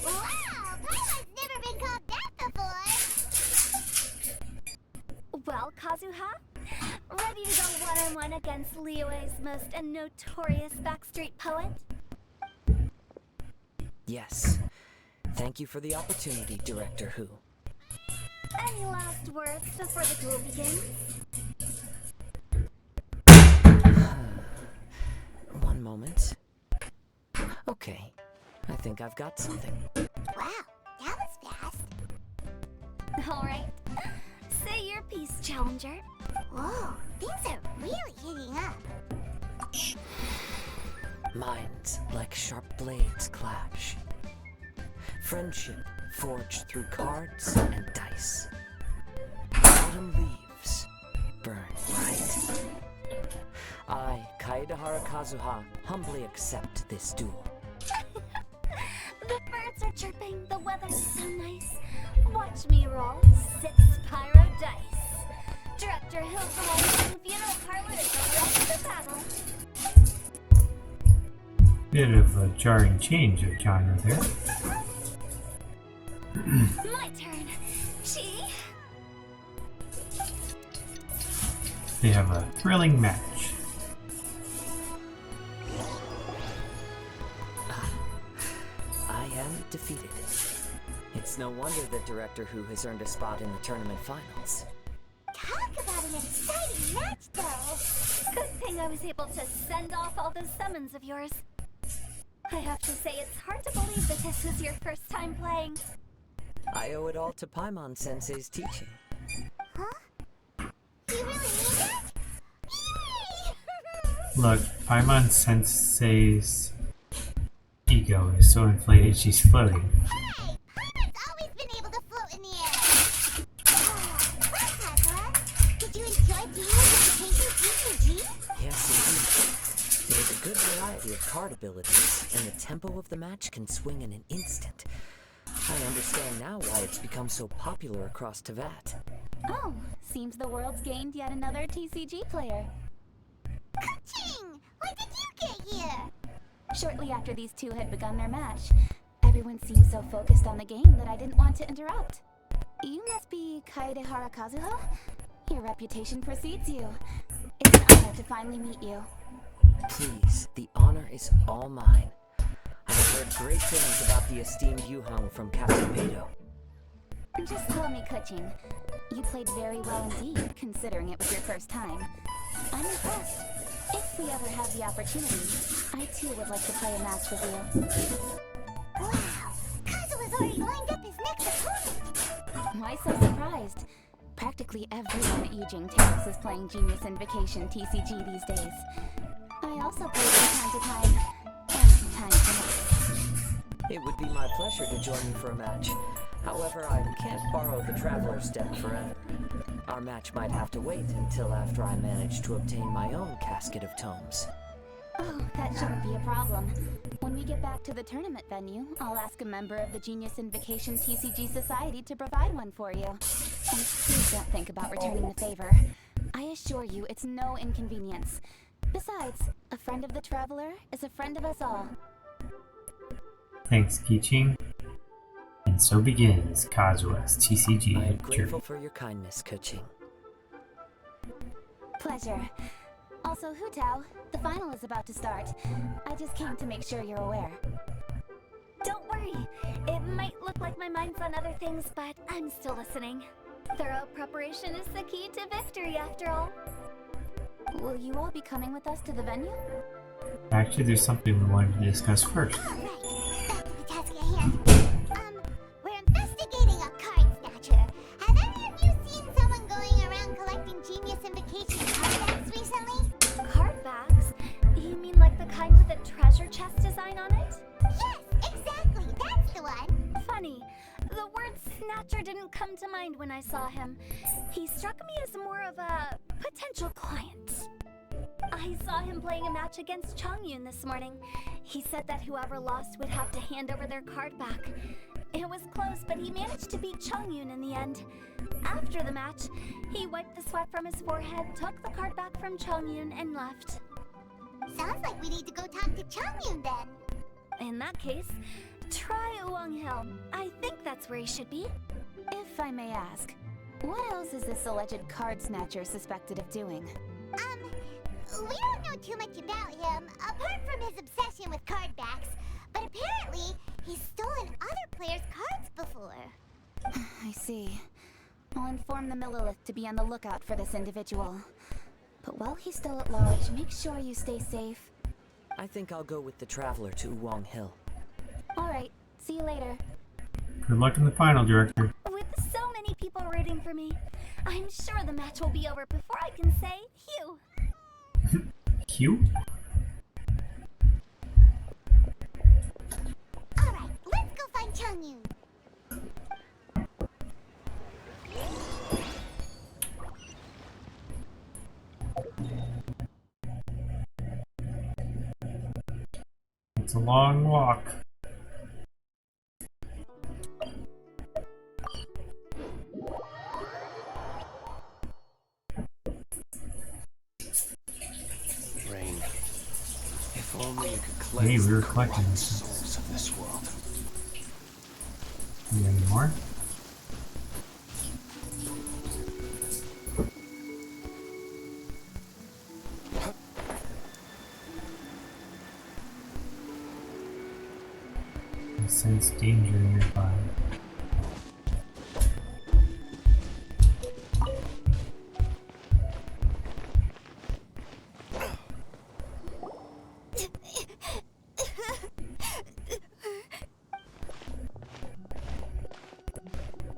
Wow! Paimon's never been called that before! Well, Kazuha, ready to go one-on-one against Liyue's most notorious backstreet poet? Yes. Thank you for the opportunity, Director Who. Any last words before the duel begins? One moment. Okay. I think I've got something. Wow, that was fast. All right. Say your piece, Challenger. Whoa, things are really heating up. Minds like sharp blades clash. Friendship forged through cards and dice. Autumn leaves burn bright. I, Kaedehara Kazuha, humbly accept this duel. The birds are chirping, the weather's so nice. Watch me roll 6 pyro dice. Director Hildebrand and funeral parlor is the rest of the battle. Bit of a jarring change of genre there. My turn. Gee. They have a thrilling match. I am defeated. It's no wonder that Director Who has earned a spot in the tournament finals. Talk about an exciting match, though. Good thing I was able to send off all those summons of yours. I have to say, it's hard to believe that this was your first time playing. I owe it all to Paimon-sensei's teaching. Huh? You really mean that? Yay! Look, Paimon Sensei's ego is so inflated she's floating. Hey, Pirate's always been able to float in the air. Well, Kazuma, did you enjoy being with the TCG? Yes, indeed. There's a good variety of card abilities, and the tempo of the match can swing in an instant. I understand now why it's become so popular across Teyvat. Oh, seems the world's gained yet another TCG player. Ka-ching! When did you get here? Shortly after these two had begun their match, everyone seemed so focused on the game that I didn't want to interrupt. You must be Kaedehara Kazuha? Your reputation precedes you. It's an honor to finally meet you. Please, the honor is all mine. I've heard great things about the esteemed Yuhang from Captain Beidou. Just call me Kuching. You played very well indeed, considering it was your first time. I'm impressed. If we ever have the opportunity, I too would like to play a match with you. Wow, Kazuha's already lined up his next opponent. Why so surprised? Practically everyone at Yijing Terrace is playing Genius Invocation TCG these days. I also play from time to time, and time to time. It would be my pleasure to join you for a match. However, I can't borrow the Traveler's Deck forever. Our match might have to wait until after I manage to obtain my own casket of tomes. Oh, that shouldn't be a problem. When we get back to the tournament venue, I'll ask a member of the Genius Invocation TCG Society to provide one for you. And please don't think about returning the favor. I assure you, it's no inconvenience. Besides, a friend of the Traveler is a friend of us all. Thanks, Kiching. And so begins Kazuha's TCG I am adventure. grateful for your kindness, Kuching. Pleasure. Also, Hu Tao, the final is about to start. I just came to make sure you're aware. Don't worry. It might look like my mind's on other things, but I'm still listening. Thorough preparation is the key to victory, after all. Will you all be coming with us to the venue? Actually, there's something we wanted to discuss first. Alright, back to the task at hand. We're investigating a card snatcher. Have any of you seen someone going around collecting Genius Invocation card backs recently? Card backs? You mean like the kind with a treasure chest design on it? Yes, exactly, that's the one. Funny. The word snatcher didn't come to mind when I saw him. He struck me as more of a potential client. I saw him playing a match against Chongyun this morning. He said that whoever lost would have to hand over their card back. It was close, but he managed to beat Chongyun in the end. After the match, he wiped the sweat from his forehead, took the card back from Chongyun, and left. Sounds like we need to go talk to Chongyun then. In that case, try Uwang Hill. I think that's where he should be. If I may ask, what else is this alleged card snatcher suspected of doing? We don't know too much about him, apart from his obsession with card backs. But apparently, he's stolen other players' cards before. I see. I'll inform the Millilith to be on the lookout for this individual. But while he's still at large, make sure you stay safe. I think I'll go with the Traveler to Uwang Hill. Alright, see you later. Good luck in the final, Director. With so many people rooting for me, I'm sure the match will be over before I can say phew. Q? Alright, let's go find Chongyun. It's a long walk. Rain. If only you could Hey, cleanse we were the collecting corrupt this. souls of this world. You got any more? I sense danger nearby.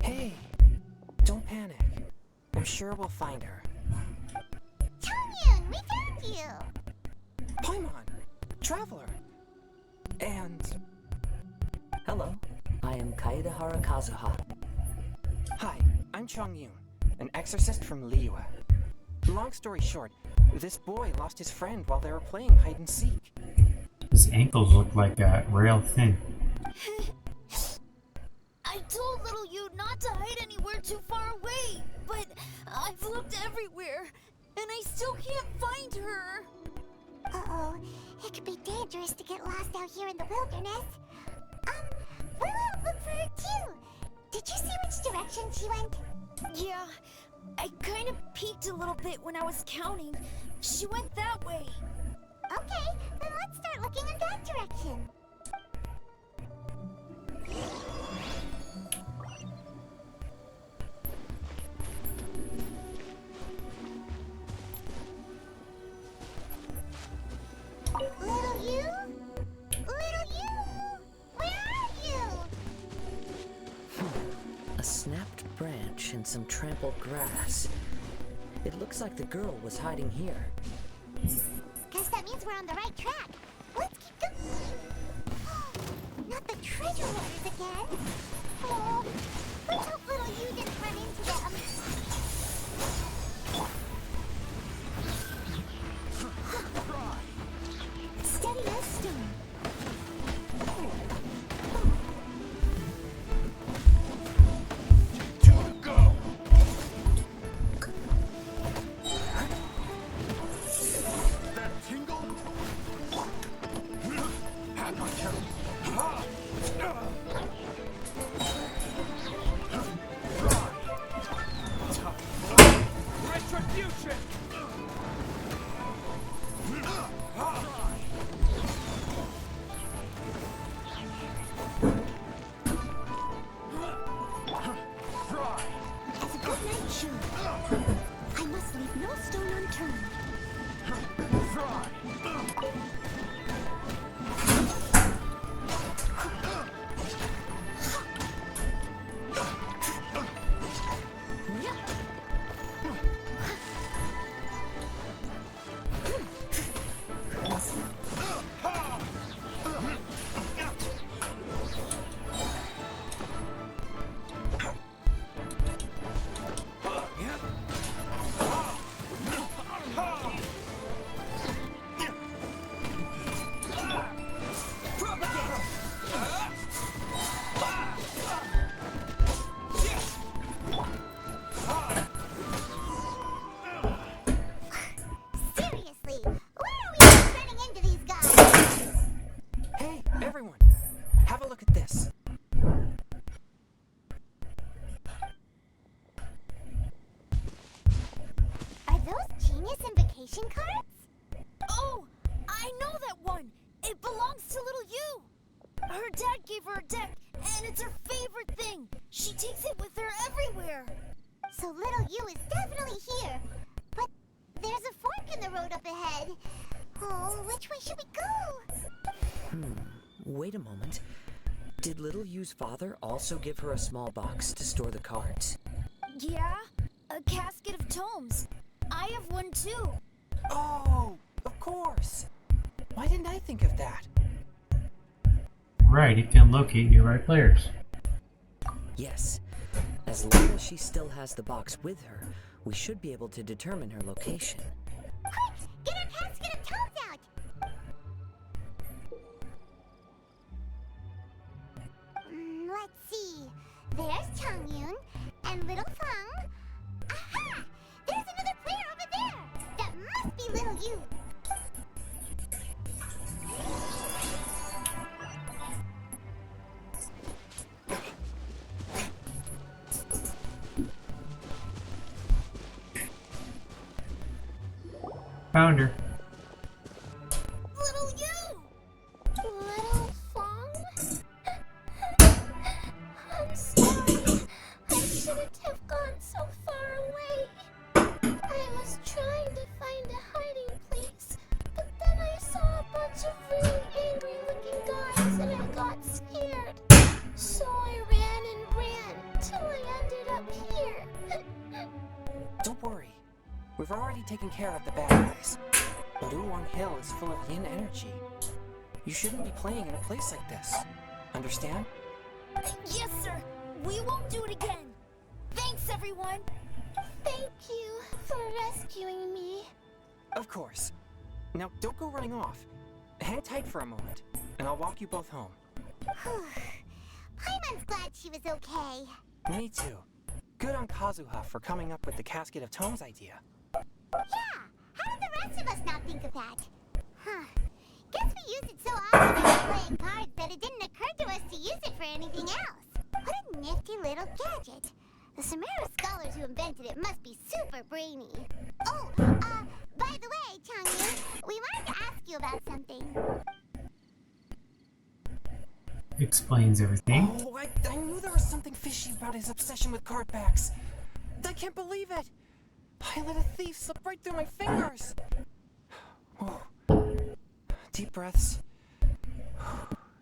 Hey, don't panic. I'm sure we'll find her. Chongyun, we found you! Paimon, Traveler, and I am Kaedehara Kazuha. Hi, I'm Chong Yun, an exorcist from Liyue. Long story short, this boy lost his friend while they were playing hide and seek. His ankles look like rail thin. I told little you not to hide anywhere too far away, but I've looked everywhere, and I still can't find her. Uh-oh. It could be dangerous to get lost out here in the wilderness. We'll look for her too. Did you see which direction she went? Yeah, I kind of peeked a little bit when I was counting. She went that way. Okay, then let's start looking in that direction. Little you? Little you? Where are you? A snapped branch and some trampled grass. It looks like the girl was hiding here. Guess that means we're on the right track. Let's keep going. Not the treasure hoarders again. Oh, let's hope little you didn't run into them. Steady as stone. As a good knight should, I must leave no stone unturned. Seriously, where are we running into these guys? Hey, everyone! Have a look at this. Are those genius invocation cards? Oh, I know that one. It belongs to little you. Her dad gave her a deck, and it's her favorite thing. She takes it with her everywhere. So little you is definitely here. But there's a fork in the road up ahead. Oh, which way should we go? Wait a moment. Did Little Yu's father also give her a small box to store the cards? Yeah, a casket of tomes. I have one too. Oh, of course. Why didn't I think of that? Right, you can locate nearby players. Yes. As long as she still has the box with her, we should be able to determine her location. Quick, get our casket of toads out! Let's see. There's Changyun and Little Feng. Aha! There's another player over there! That must be Little You. Found her. Little you! Little Feng? I'm sorry. I shouldn't have gone so far away. I was trying to find a hiding place, but then I saw a bunch of really angry-looking guys and I got scared. So I ran till I ended up here. Don't worry. We've already taken care of the bad guys. Luwang Hill is full of yin energy. You shouldn't be playing in a place like this. Understand? Yes, sir. We won't do it again. Thanks, everyone. Thank you for rescuing me. Of course. Now, don't go running off. Hang tight for a moment, and I'll walk you both home. Paimon's glad she was okay. Me too. Good on Kazuha for coming up with the Casket of Tomes idea. Yeah, how did the rest of us not think of that? Huh. Guess we used it so often when we were playing cards that it didn't occur to us to use it for anything else. What a nifty little gadget. The Sumeru scholars who invented it must be super brainy. Oh, by the way, Changyu, we wanted to ask you about something. Explains everything. Oh, I knew there was something fishy about his obsession with card backs. I can't believe it! I let a thief slip right through my fingers! Oh. Deep breaths.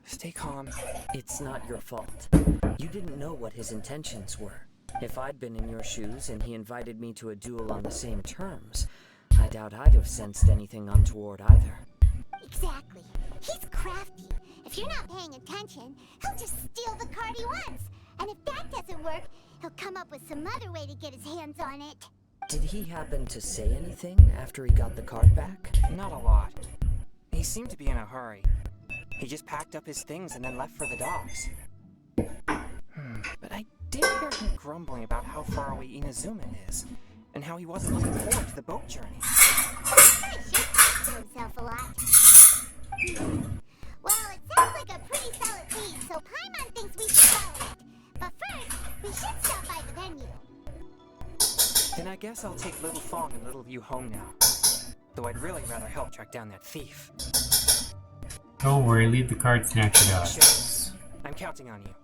Stay calm. It's not your fault. You didn't know what his intentions were. If I'd been in your shoes and he invited me to a duel on the same terms, I doubt I'd have sensed anything untoward either. Exactly. He's crafty. If you're not paying attention, he'll just steal the card he wants. And if that doesn't work, he'll come up with some other way to get his hands on it. Did he happen to say anything after he got the card back? Not a lot. He seemed to be in a hurry. He just packed up his things and then left for the docks. But I did hear him grumbling about how far away Inazuma is, and how he wasn't looking forward to the boat journey. He should talk to himself a lot. Well, it sounds like a pretty solid lead, so Paimon thinks we should follow it. But first, we should stop by the venue. Then I guess I'll take Little Fong and Little Yu home now. Though I'd really rather help track down that thief. Don't worry, leave the card snatcher to us. Sure. I'm counting on you.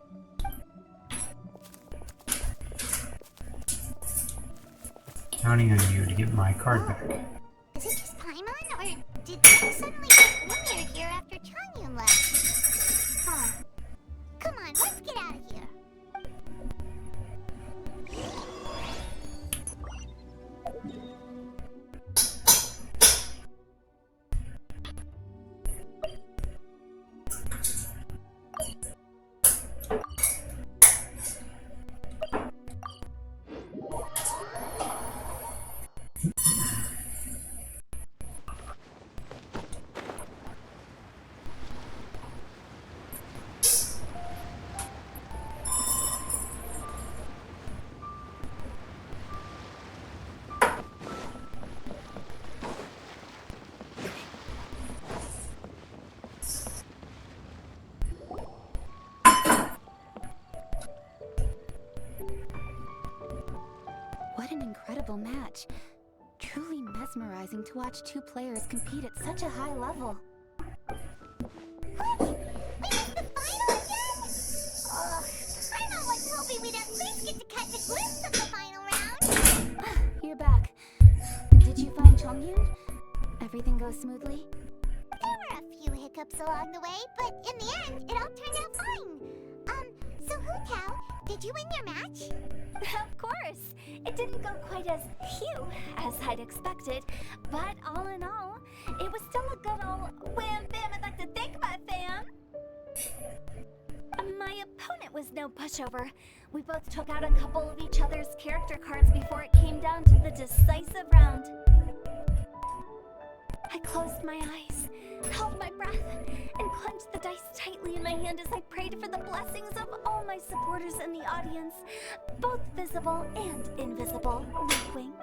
Counting on you to get my card back. Is it just Paimon, or did things suddenly get gloomier here after Changyun left? Huh. Come on, let's get out of here. What an incredible match. Truly mesmerizing to watch two players compete at such a high level. What? We missed the final again? Ugh, Paimon was hoping we'd at least get to catch a glimpse of the final round. You're back. Did you find Chongyun? Everything go smoothly? There were a few hiccups along the way, but in the end, it all turned out fine. So Hu Tao, did you win your match? Of course. It didn't go quite as phew as I'd expected, but all in all, it was still a good old wham bam. I'd like to thank my fam. My opponent was no pushover. We both took out a couple of each other's character cards before it came down to the decisive round. I closed my eyes, held my breath, and clenched the dice tightly in my hand as I prayed for the blessings of all my supporters in the audience, both visible and invisible. Wink, wink.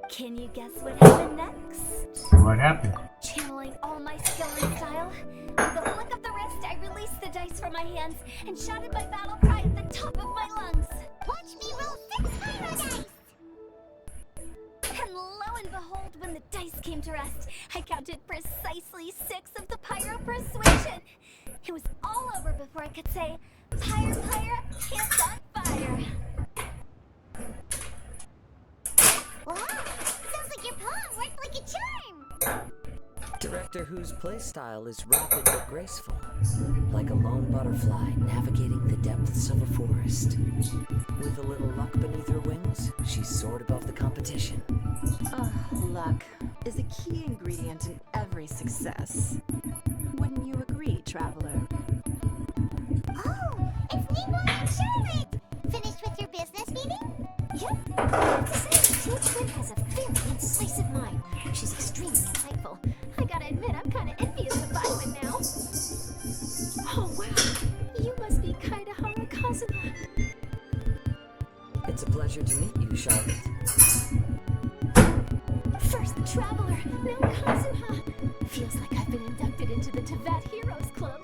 Can you guess what happened next? What happened? Channeling all my skill and style, with a flick of the wrist, I released the dice from my hands and shouted my battle cry at the top of my lungs. Watch me roll 6 pyro dice! And lo and behold, when the dice came to rest, I counted precisely 6 of the Pyro Persuasion. It was all over before I could say, Pyre, Pyre, hands on fire. Wow, sounds like your poem worked like a charm! Director Who's playstyle is rapid but graceful, like a lone butterfly navigating the depths of a forest. With a little luck beneath her wings, she soared above the competition. Luck is a key ingredient in every success. Wouldn't you agree, Traveler? Oh, It's Ningguang and Charlotte! Finished with your business meeting? Yep. I have to say, Teal Twin has a very incisive mind. She's extremely insightful. I gotta admit, I'm kinda envious of Byron now. Oh, wow. You must be Kaedahara Kazuma. It's a pleasure to meet you, Charlotte. First the Traveler, now Kazuma. Feels like I've been inducted into the Teyvat Heroes Club.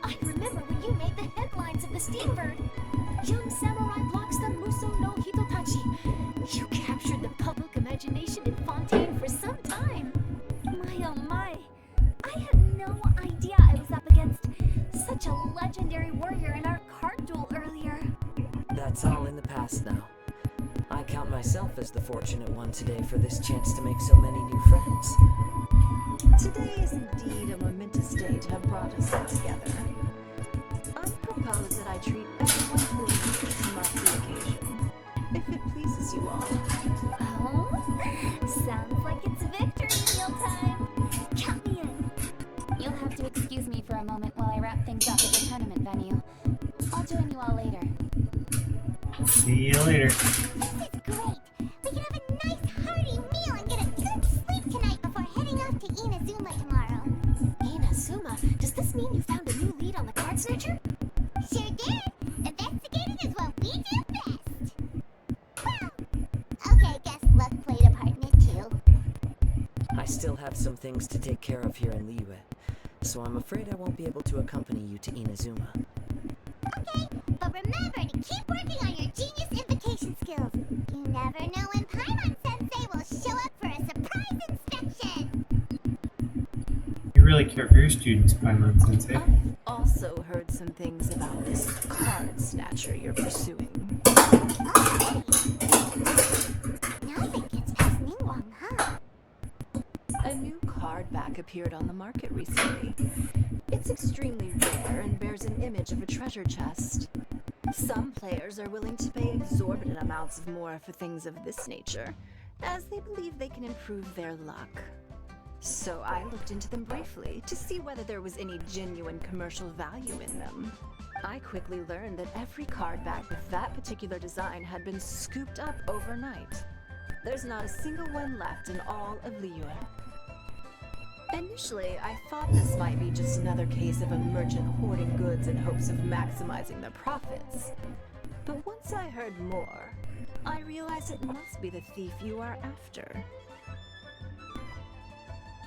I remember when you made the headlines of the Steambird. Young samurai blocks the Muso no Hitotachi. You captured the public imagination in Fontaine for some time. My oh my. I had no idea I was up against such a legendary warrior in our card duel earlier. That's all in the past now. I count myself as the fortunate one today for this chance to make so many new friends. Today is indeed a momentous day to have brought us all together. I propose that I treat everyone who to mark the occasion, if it pleases you all. Oh, sounds like it's victory meal time. Count me in. You'll have to excuse me for a moment while I wrap things up at the tournament venue. I'll join you all later. See you later. This is great! We can have a nice hearty meal and get a good sleep tonight before heading off to Inazuma tomorrow. Inazuma, does this mean you found a new lead on the Card Snatcher? Sure did! Investigating is what we do best! Well, okay, guess luck played a part in it too. I still have some things to take care of here in Liyue, so I'm afraid I won't be able to accompany you to Inazuma. Okay, but remember to keep working on your genius invocation skills. You never know when Paimon Sensei will show up for a surprise inspection! You really care for your students, Paimon Sensei. I've also heard some things about this card snatcher you're pursuing. Nothing gets past Ningguang, huh? A new card back appeared on the market recently. It's extremely rare and bears an image of a treasure chest. Some players are willing to pay exorbitant amounts more for things of this nature, as they believe they can improve their luck. So I looked into them briefly to see whether there was any genuine commercial value in them. I quickly learned that every card back with that particular design had been scooped up overnight. There's not a single one left in all of Liyue. Initially, I thought this might be just another case of a merchant hoarding goods in hopes of maximizing their profits. But once I heard more, I realized it must be the thief you are after.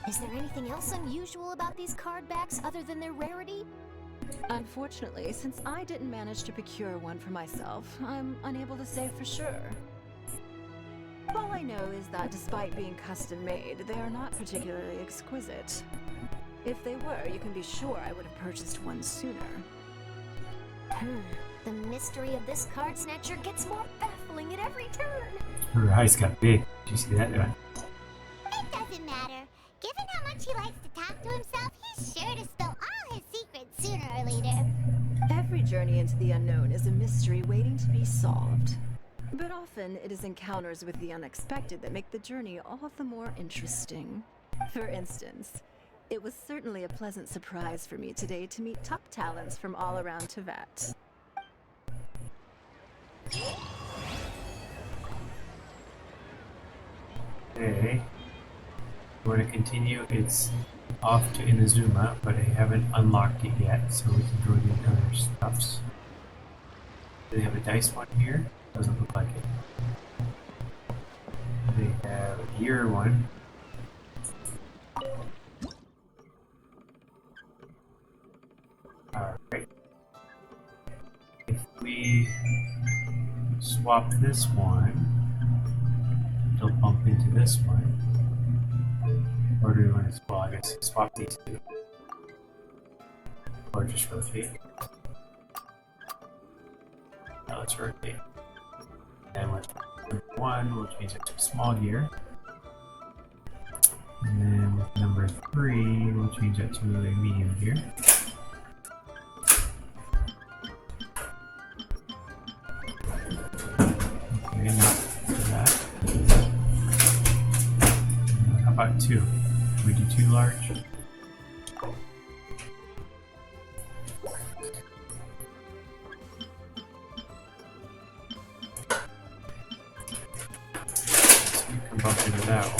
Is there anything else unusual about these card backs other than their rarity? Unfortunately, since I didn't manage to procure one for myself, I'm unable to say for sure. All I know is that despite being custom-made, they are not particularly exquisite. If they were, you can be sure I would have purchased one sooner. The mystery of this Card Snatcher gets more baffling at every turn. Her eyes got big. Did you see that? It doesn't matter. Given how much he likes to talk to himself, he's sure to spill all his secrets sooner or later. Every journey into the unknown is a mystery waiting to be solved. But often, it is encounters with the unexpected that make the journey all the more interesting. For instance, it was certainly a pleasant surprise for me today to meet top talents from all around Teyvat. Okay. We're going to continue. It's off to Inazuma, but I haven't unlocked it yet, so we can go do other stuffs. Do they have a dice one here? Doesn't look like it. They have a gear one. Alright. If we swap this one, it'll bump into this one. Or do we want to, well, I guess swap these two. Or just rotate. Now let's rotate. And let's put 1, which means it's a small gear. And then with number 3, which means it's a really medium gear. Okay, now do that. How about 2? Can we do 2 large? can bump into that one.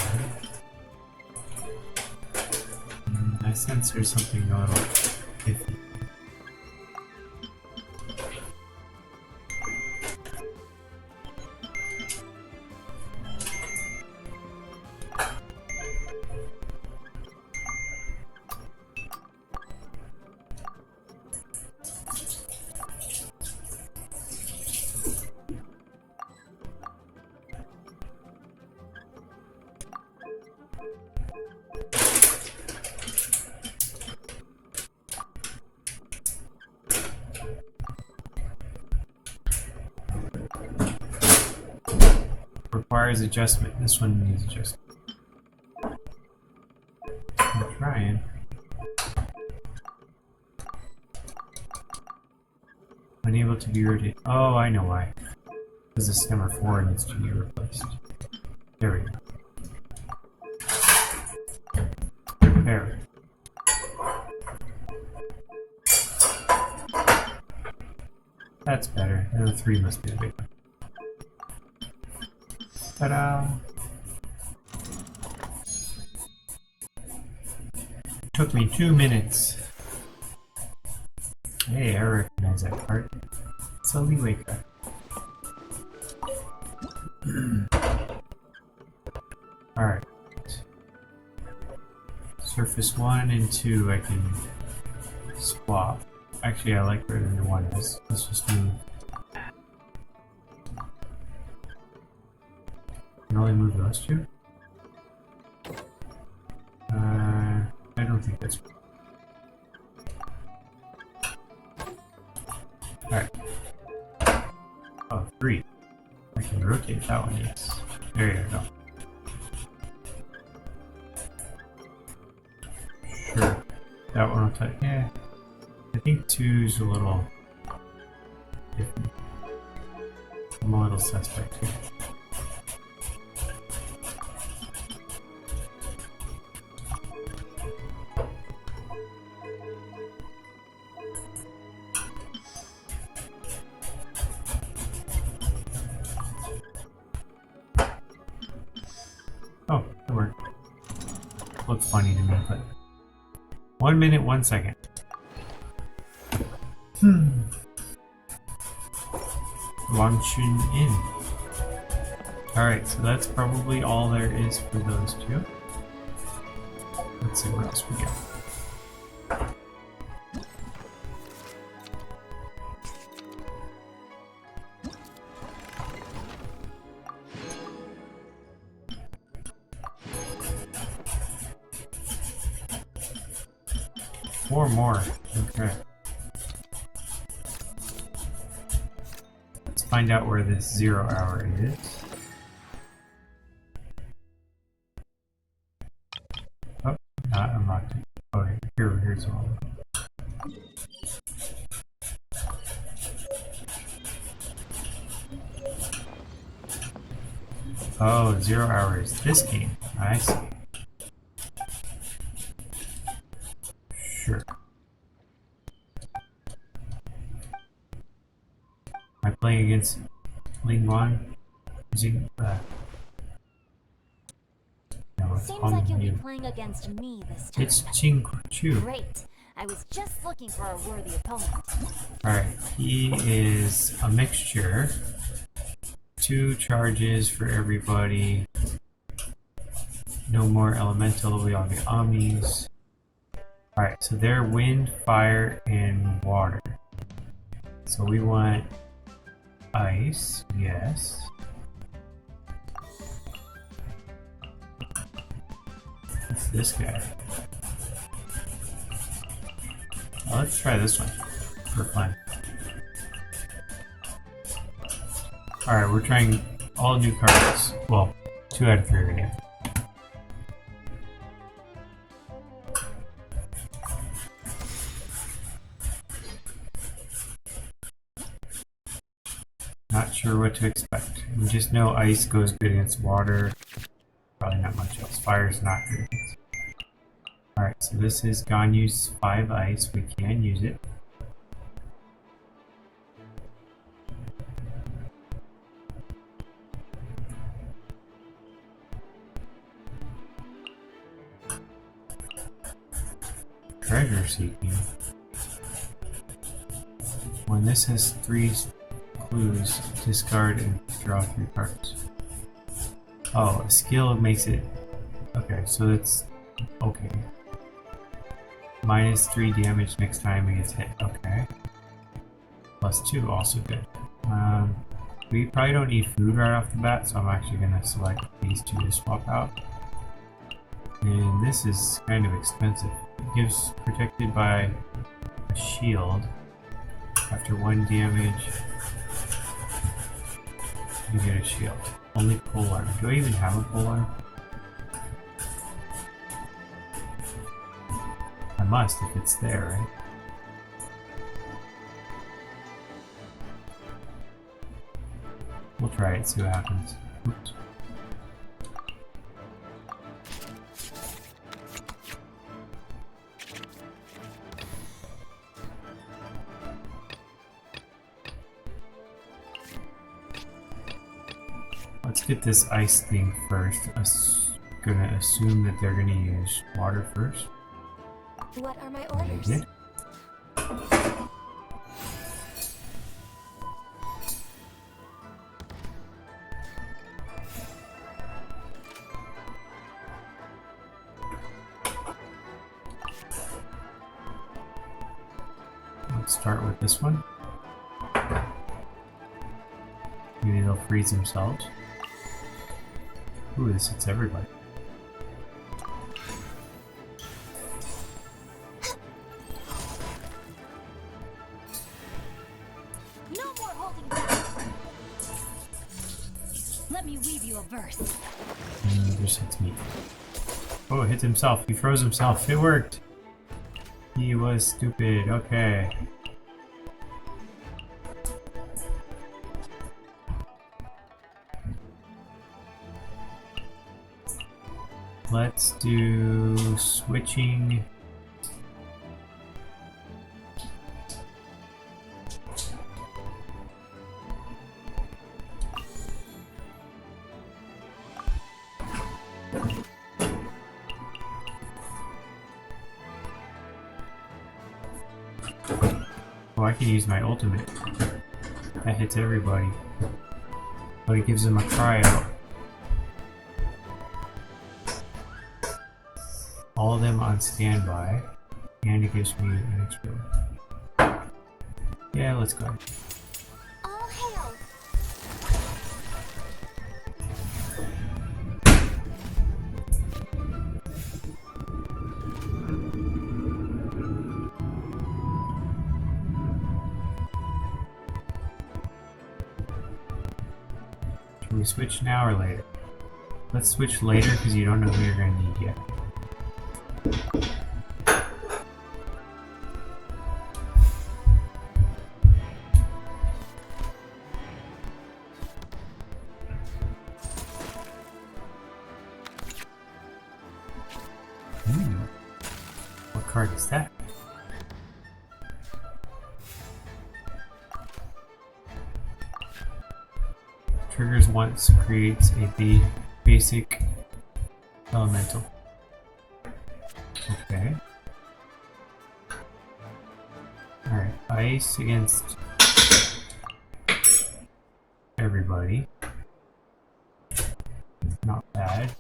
I sense there's something a little iffy. Requires adjustment. This one needs adjustment. I'm trying. Unable to be rotated. Oh, I know why. Because this number 4 needs to be replaced. There we go. There we go. That's better. And the 3 must be the big one. Ta-da! Took me 2 minutes. Hey, I recognize that part. It's a leeway car. Alright. Surface 1 and 2 I can swap. Actually, I like where the 1 is. Let's just move. Can only move those 2? I don't think that's right. Alright. Oh, 3. I can rotate that one, yes. There you go. Sure. That one will touch. Yeah. I think 2's a little different. I'm a little suspect here. Oh, that worked. Looks funny to me, but 1 minute, 1 second. Launching in. Alright, so that's probably all there is for those 2. Let's see what else we got. Four more. Okay. Let's find out where this 0 hour is. Oh, not unlocked it. Oh, here's all. Oh, 0 hours. This game. I see. Sure. Am I playing against Ling Wan? Using no, Seems like you'll be playing against me this time. It's Ching Chu. Great. I was just looking for a worthy opponent. Alright, he is a mixture. 2 charges for everybody. No more elemental, we all get Amis. Alright, so they're wind, fire, and water. So we want ice, yes. What's this guy? Well, let's try this one for fun. Alright, we're trying all new cards. Well, 2 out of 3 right now. Not sure what to expect. We just know ice goes good against water. Probably not much else. Fire's not good against. Alright, so this is Ganyu's 5 ice. We can use it. treasure seeking. When this has 3 clues, discard and draw 3 cards. Oh, a skill makes it... Okay, so it's... Okay. -3 damage next time it gets hit. Okay. +2, also good. We probably don't need food right off the bat, so I'm actually going to select these 2 to swap out. And this is kind of expensive. It gives protected by a shield. After 1 damage, you get a shield. Only polearm. Do I even have a polearm? I must if it's there, right? We'll try it, see what happens. Oops. Let's get this ice thing first. I'm gonna assume that they're gonna use water first. What are my orders? Good. Let's start with this one. Maybe they'll freeze themselves. Ooh, this hits everybody. No more holding back. Let me weave you a verse. Just hits me. Oh, it hit himself. He froze himself. It worked. He was stupid. Okay. Let's do switching. Oh, I can use my ultimate. That hits everybody. But it gives them a cryo. All of them on standby, and it gives me an extra. Yeah, let's go. All hail. Should we switch now or later? Let's switch later because you don't know who you're going to need yet. What card is that? Triggers once, creates a basic elemental. Okay. Alright, ice against everybody. Not bad.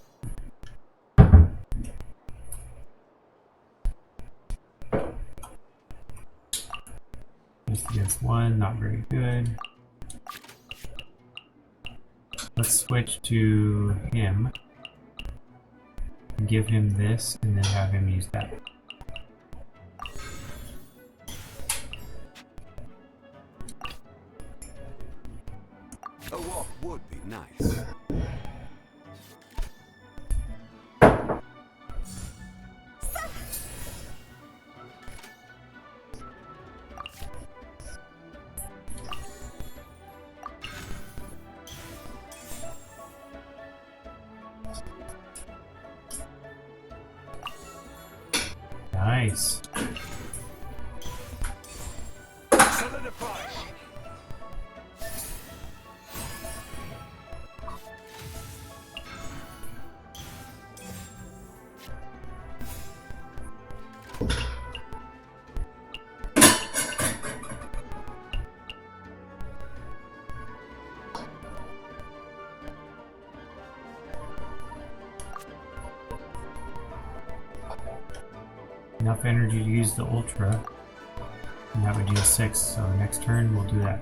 Just against one, not very good. Let's switch to him. Give him this and then have him use that. A walk would be nice. Nice. Solidify. enough energy to use the Ultra. And that would deal 6, so next turn we'll do that.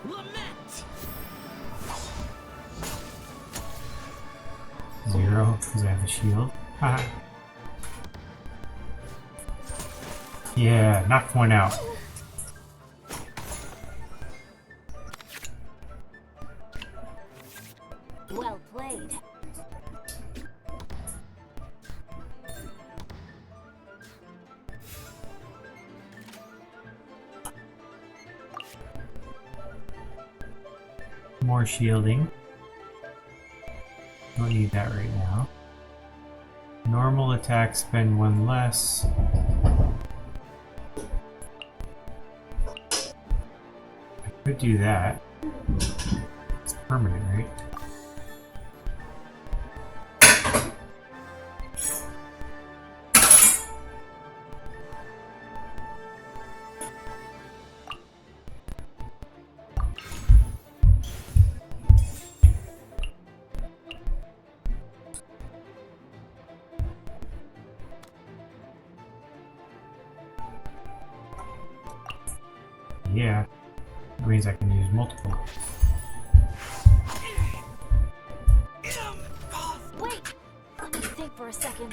Lament! 0, because I have a shield. Haha. Yeah, knocked one out. Well played. More shielding. Don't need that right now. Normal attack, spend 1 less. I could do that. It's permanent, right? Yeah, that means I can use multiple. Wait! Let me think for a second.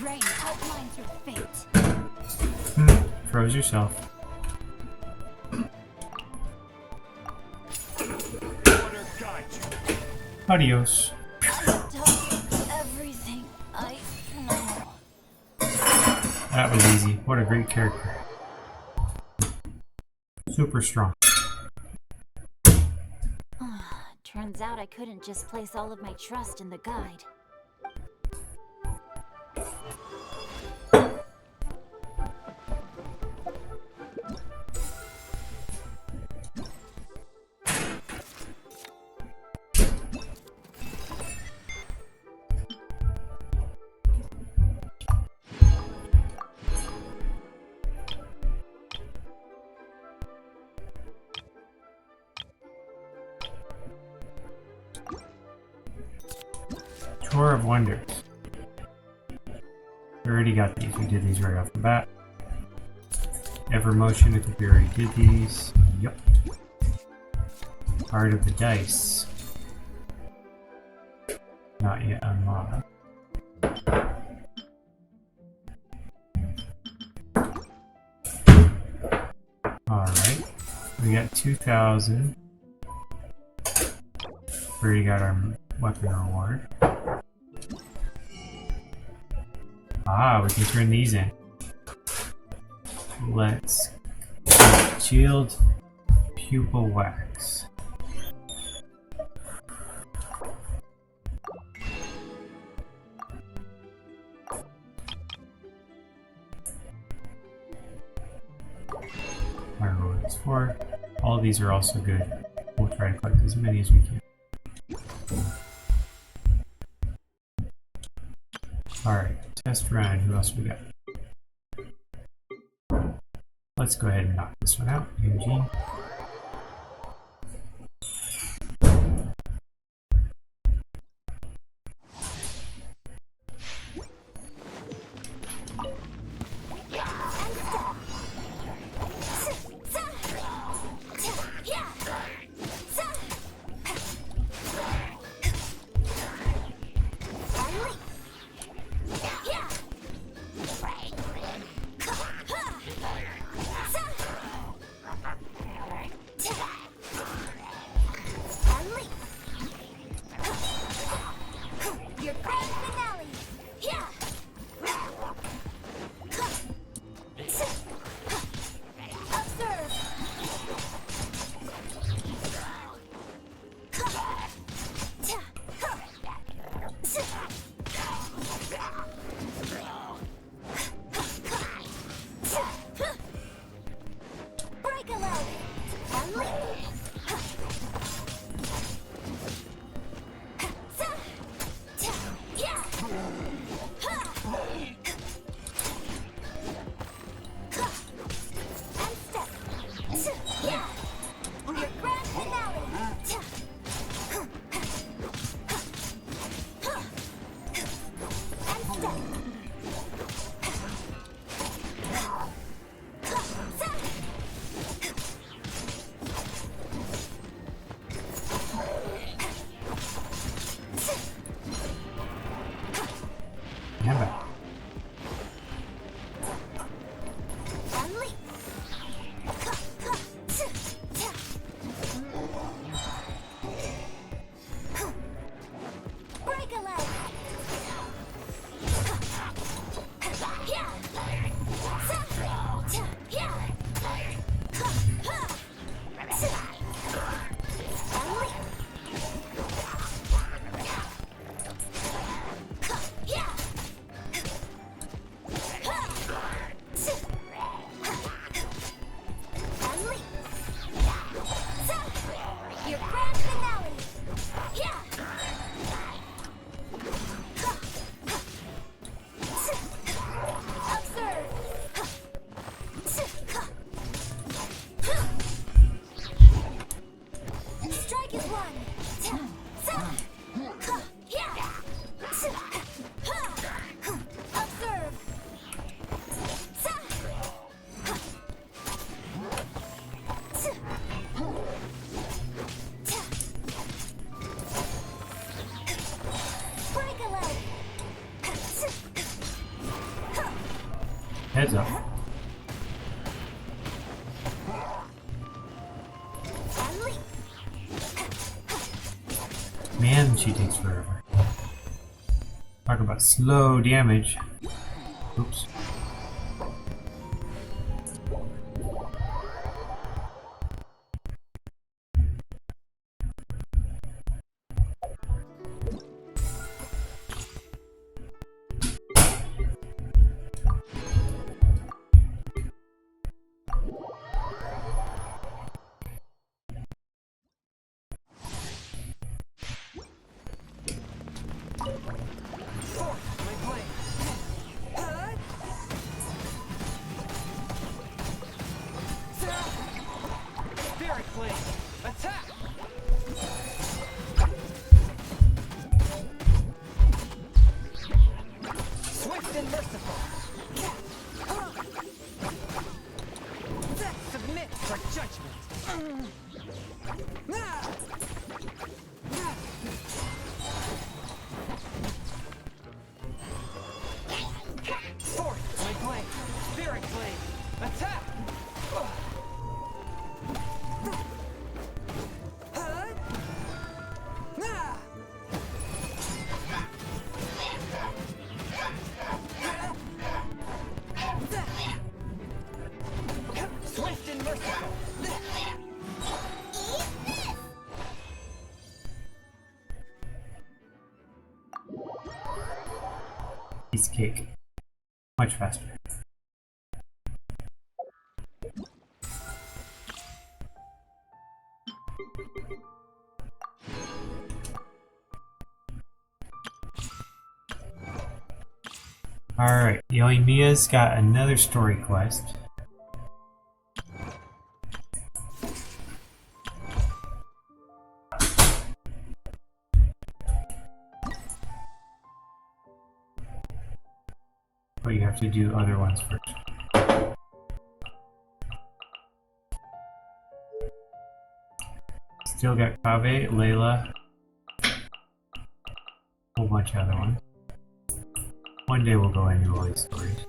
Rain outlines your fate. Froze yourself. Adios. I've done everything I know. That was easy. What a great character. Super strong. Turns out I couldn't just place all of my trust in the guide. Tour of Wonders. We already got these. We did these right off the bat. Ever Motion, I think we already did these. Yep. Art of the Dice. Not yet unlocked. Alright. We got 2,000. We already got our weapon reward. Ah, we can turn these in. Let's shield pupil wax. My reward is 4. All of these are also good. We'll try to collect as many as we can. Alright, test run. Who else we got? Let's go ahead and knock this one out. Eugene. Heads up. Man, she takes forever. Talk about slow damage. Oops. Piece of cake. Much faster. Alright, Yoimiya's got another story quest. But you have to do other ones first. Still got Kaveh, Layla, a whole bunch of other ones. One day we'll go into all these stories.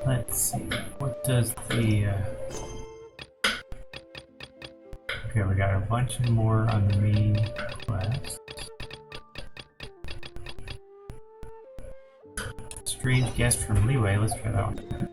Let's see, what does the... Okay, we got a bunch more on the main quest. Strange guest from Leeway, let's try that one.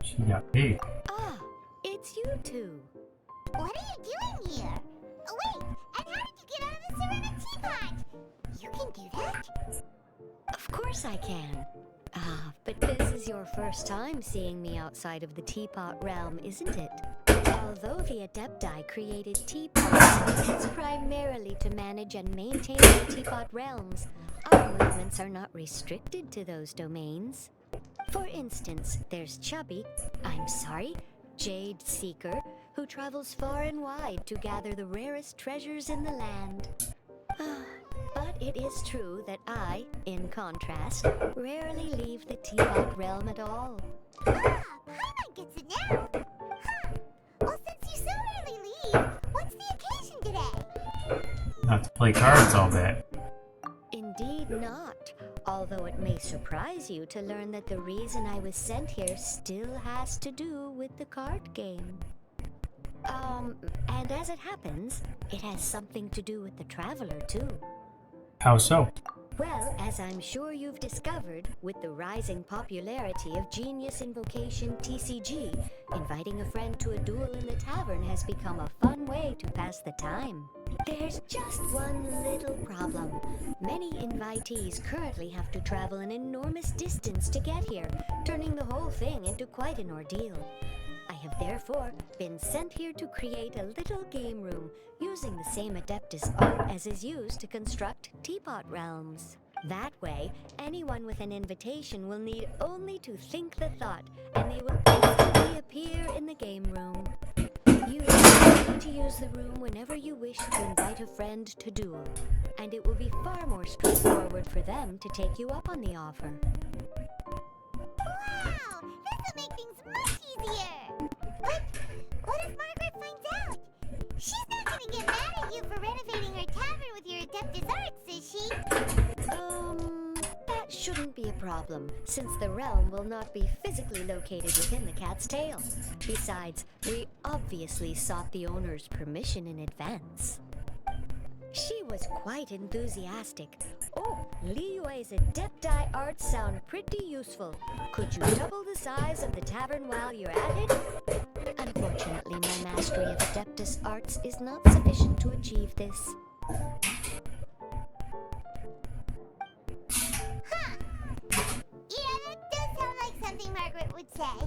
She got big. Ah, it's you two. What are you doing here? Oh, wait, and how did you get out of the ceramic teapot? You can do that? Of course I can. Ah, but this is your first time seeing me outside of the teapot realm, isn't it? Although the Adepti created teapots primarily to manage and maintain the teapot realms, our movements are not restricted to those domains. For instance, there's Jade Seeker, who travels far and wide to gather the rarest treasures in the land. But it is true that I, in contrast, rarely leave the teapot realm at all. Ah, Paimon gets it now. Huh. Well, since you so rarely leave, what's the occasion today? Not to play cards all day. Indeed not. Although it may surprise you to learn that the reason I was sent here still has to do with the card game. And as it happens, it has something to do with the Traveler too. How so? Well, as I'm sure you've discovered, with the rising popularity of Genius Invocation TCG, inviting a friend to a duel in the tavern has become a fun fun way to pass the time. There's just one little problem. Many invitees currently have to travel an enormous distance to get here, turning the whole thing into quite an ordeal. I have therefore been sent here to create a little game room using the same Adeptus art as is used to construct Teapot Realms. That way, anyone with an invitation will need only to think the thought, and they will instantly appear in the game room. You need to use the room whenever you wish to invite a friend to duel, and it will be far more straightforward for them to take you up on the offer. Wow! This'll make things much easier! But what if Margaret finds out? She's not gonna get mad at you for renovating her tavern with your Adeptus arts, is she? That shouldn't be a problem, since the realm will not be physically located within the cat's tail. Besides, we obviously sought the owner's permission in advance. She was quite enthusiastic. Oh, Liyue's Adepti arts sound pretty useful. Could you double the size of the tavern while you're at it? Unfortunately, my mastery of Adeptus arts is not sufficient to achieve this. Yeah, that does sound like something Margaret would say.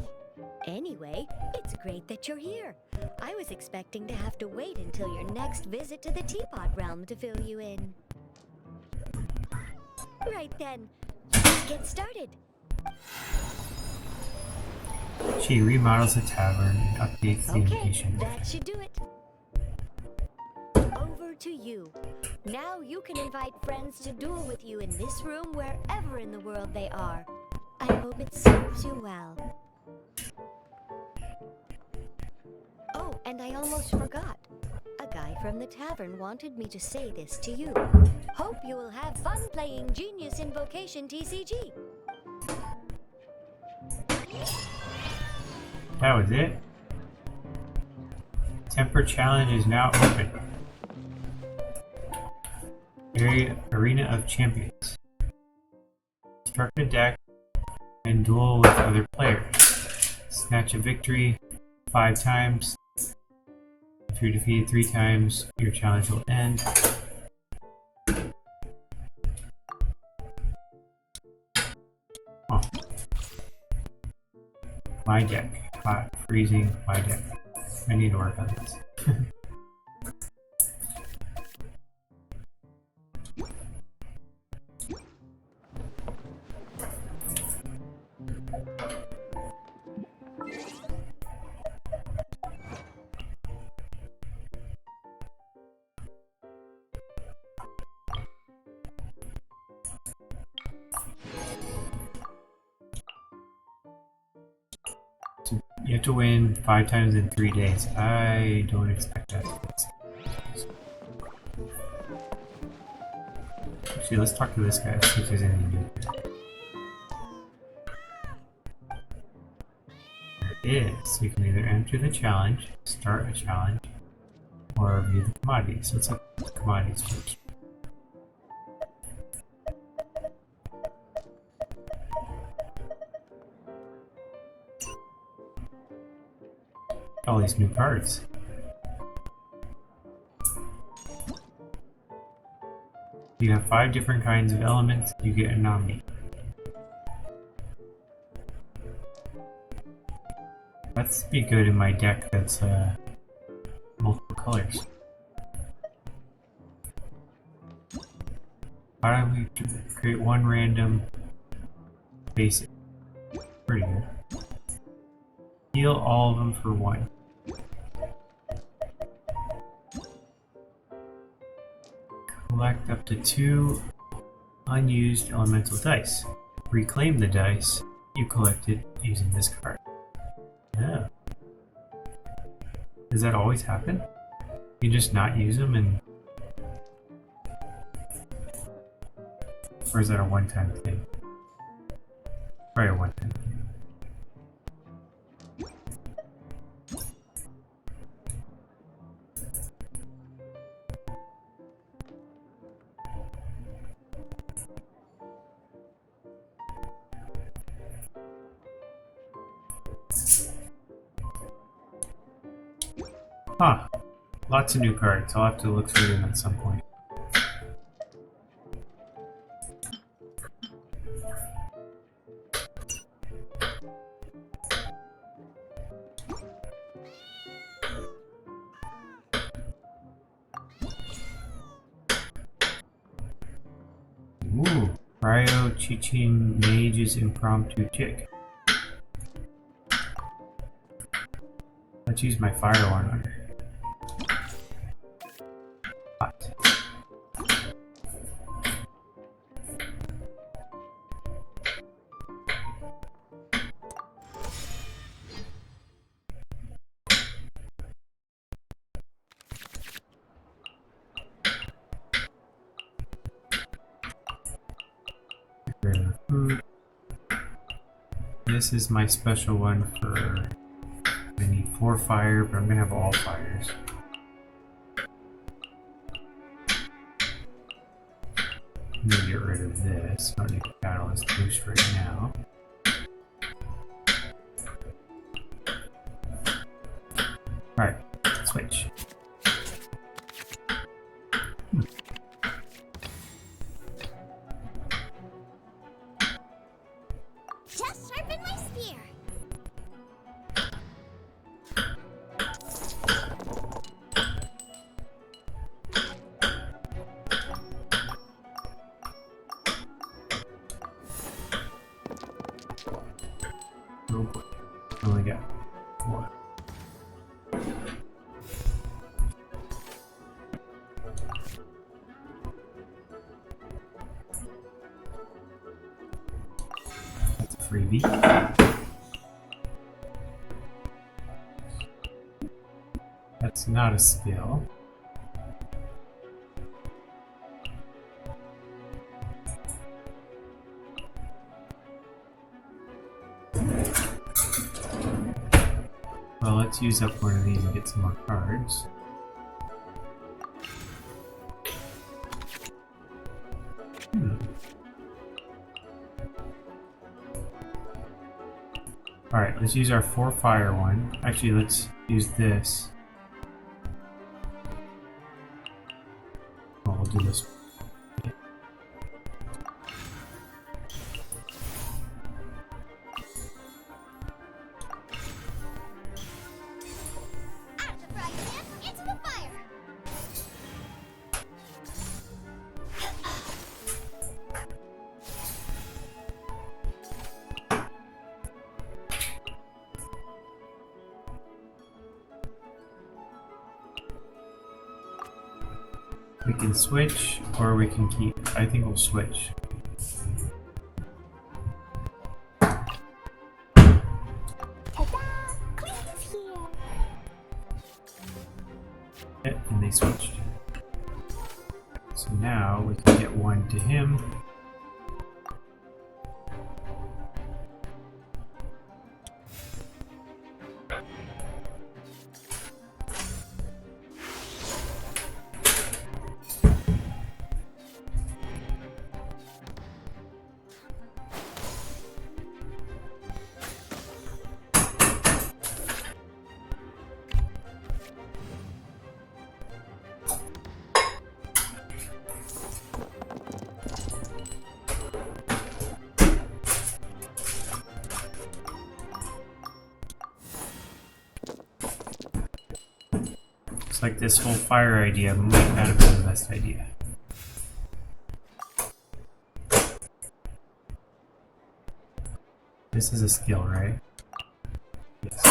Anyway, it's great that you're here. I was expecting to have to wait until your next visit to the Teapot Realm to fill you in. Right then, let's get started. She remodels the tavern and updates the invitation. That should do it. Over to you. Now you can invite friends to duel with you in this room wherever in the world they are. I hope it serves you well. Oh, and I almost forgot. A guy from the tavern wanted me to say this to you. Hope you will have fun playing Genius Invocation TCG. That was it. Temper Challenge is now open. Arena of Champions. Construct a deck and duel with other players. Snatch a victory 5 times. If you're defeated 3 times, your challenge will end. Oh. My deck. Hot, freezing, my deck. I need to work on this. You have to win 5 times in 3 days. I don't expect that. Actually, let's talk to this guy, see if there's anything new. There is. You can either enter the challenge, start a challenge, or view the commodities. Let's look at the commodities first. All these new cards. You have 5 different kinds of elements, you get a nominee. That's be good in my deck that's multiple colors. How do we create 1 random basic? Pretty good. Heal all of them for 1. Collect up to 2 unused elemental dice. Reclaim the dice you collected using this card. Yeah. Does that always happen? You just not use them and... Or is that a one-time thing? Probably a one-time thing. Huh. Lots of new cards. I'll have to look through them at some point. Ooh, Cryo Chichin Mage's Impromptu Chick. Let's use my fire one on her. Hot. Food. This is my special one for. I need 4 fire, but I'm gonna have all fires. I'm gonna get rid of this. I don't need a catalyst boost right now. Alright, switch. Just sharpen my spear. Oh boy. Only got 4. That's a freebie. That's not a skill. Well, let's use up one of these and get some more cards. Alright, let's use our 4 fire one. Actually, let's use this. Oh, we'll do this. Out of the frying pan, into the fire. We can switch, or we can keep. I think we'll switch. Ta-da! Queen is here. Yeah, and they switched. So now we can get 1 to him. Looks like this whole fire idea might not have been the best idea. This is a skill, right? Yes.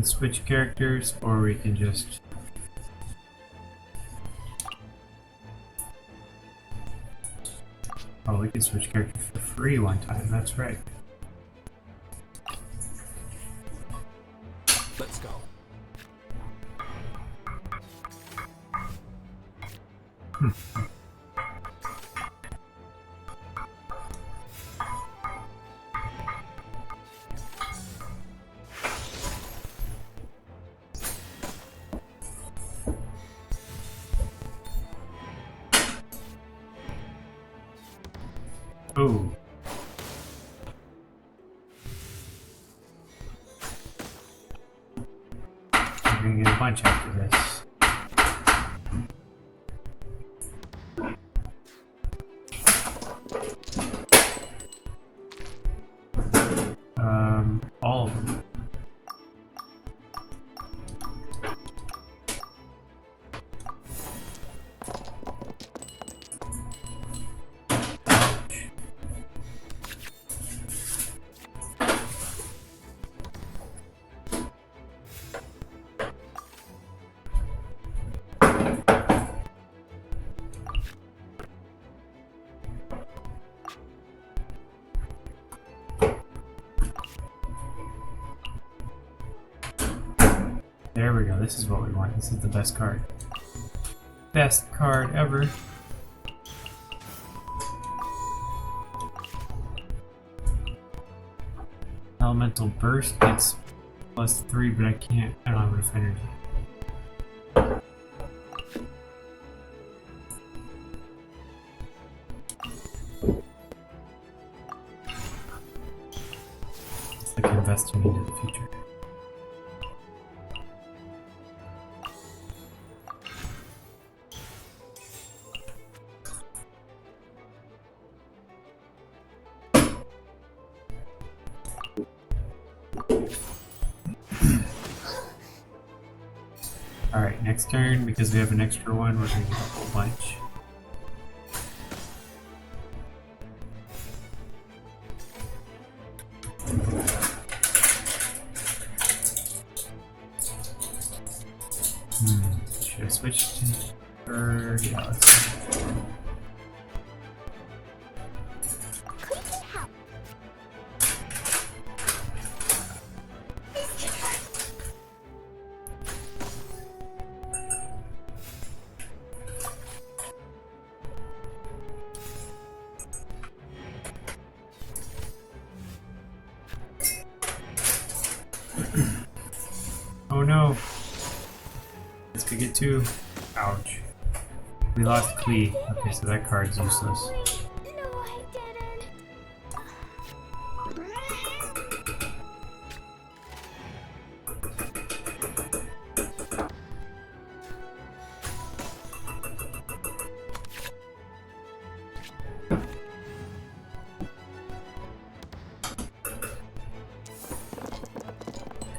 can switch characters, or we can just... Oh, we can switch characters for free one time, that's right. Let's go. Ooh. We're gonna get a bunch after this. All of them. There we go, this is what we want. This is the best card. Best card ever. Elemental Burst gets +3, but I don't have enough energy. It's like investing into the future. Alright, next turn, because we have an extra one, we're going to get a whole bunch. Should I switch to third? Yeah, let's go. Oh no! This could get two. Ouch. We lost Klee. Okay, so that card's useless. No, I didn't.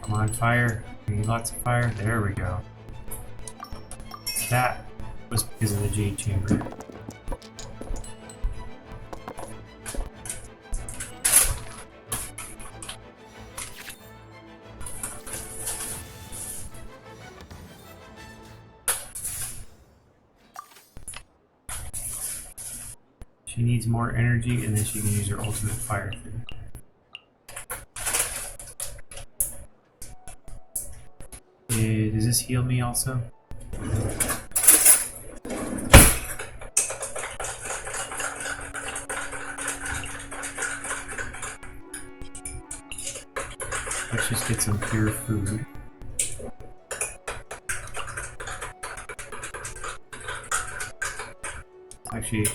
Come on, fire. We need lots of fire. There we go. That was because of the Jade Chamber. She needs more energy, and then she can use her ultimate fire thing. Does this heal me also? Let's just get some pure food. Actually,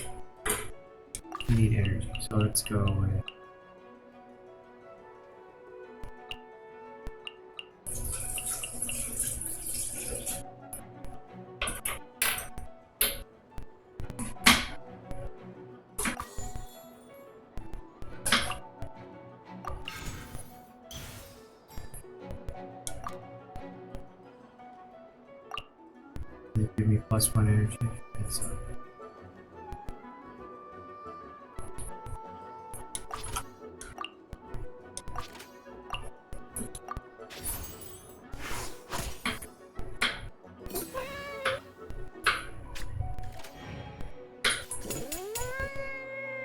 we need energy, so let's go with... Give me +1 energy. That's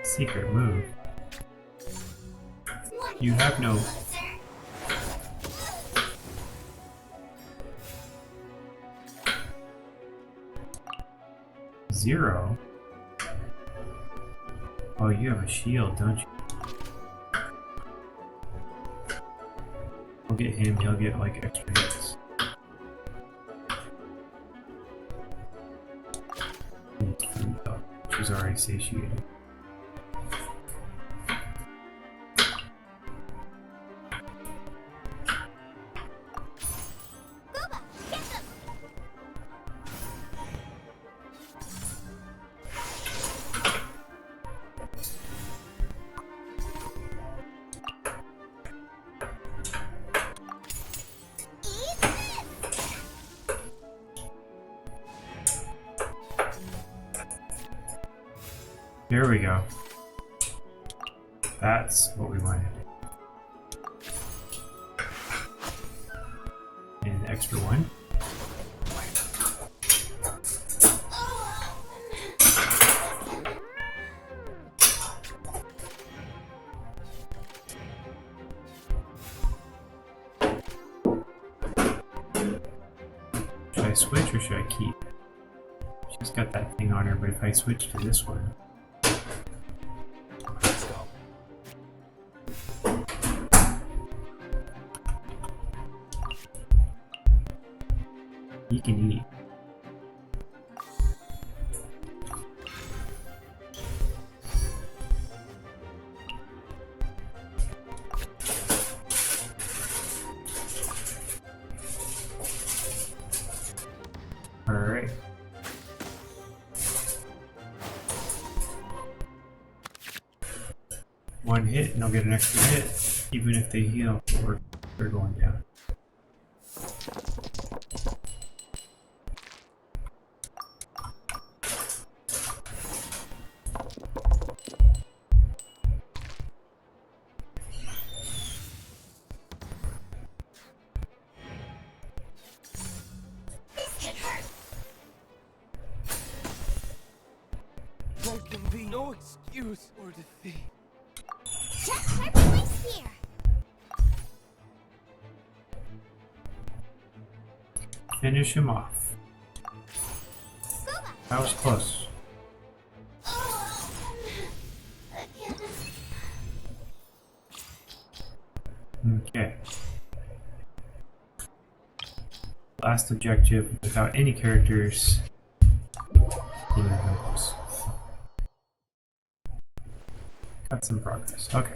Secret move. You have no... Zero? Oh, you have a shield, don't you? We'll get him, he'll get like extra hits. Oh, she's already satiated. There we go. That's what we wanted. And the extra one. Should I switch or should I keep? She's got that thing on her, but if I switch to this one. You can eat. Alright. One hit and they'll get an extra hit, even if they heal or they're going down. There can be no excuse or defeat. Just my place here. Finish him off. That was close. Okay. Last objective without any characters. Got some progress. Okay.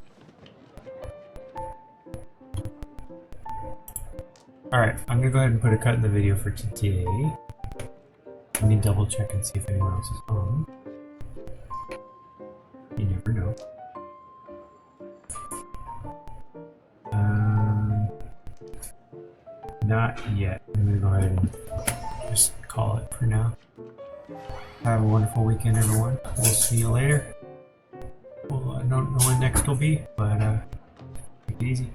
Alright, I'm gonna go ahead and put a cut in the video for today. Let me double check and see if anyone else is on. You never know. Not yet. I'm gonna go ahead and just call it for now. Have a wonderful weekend, everyone. We'll see you later. Well, I don't know when next will be, but take it easy.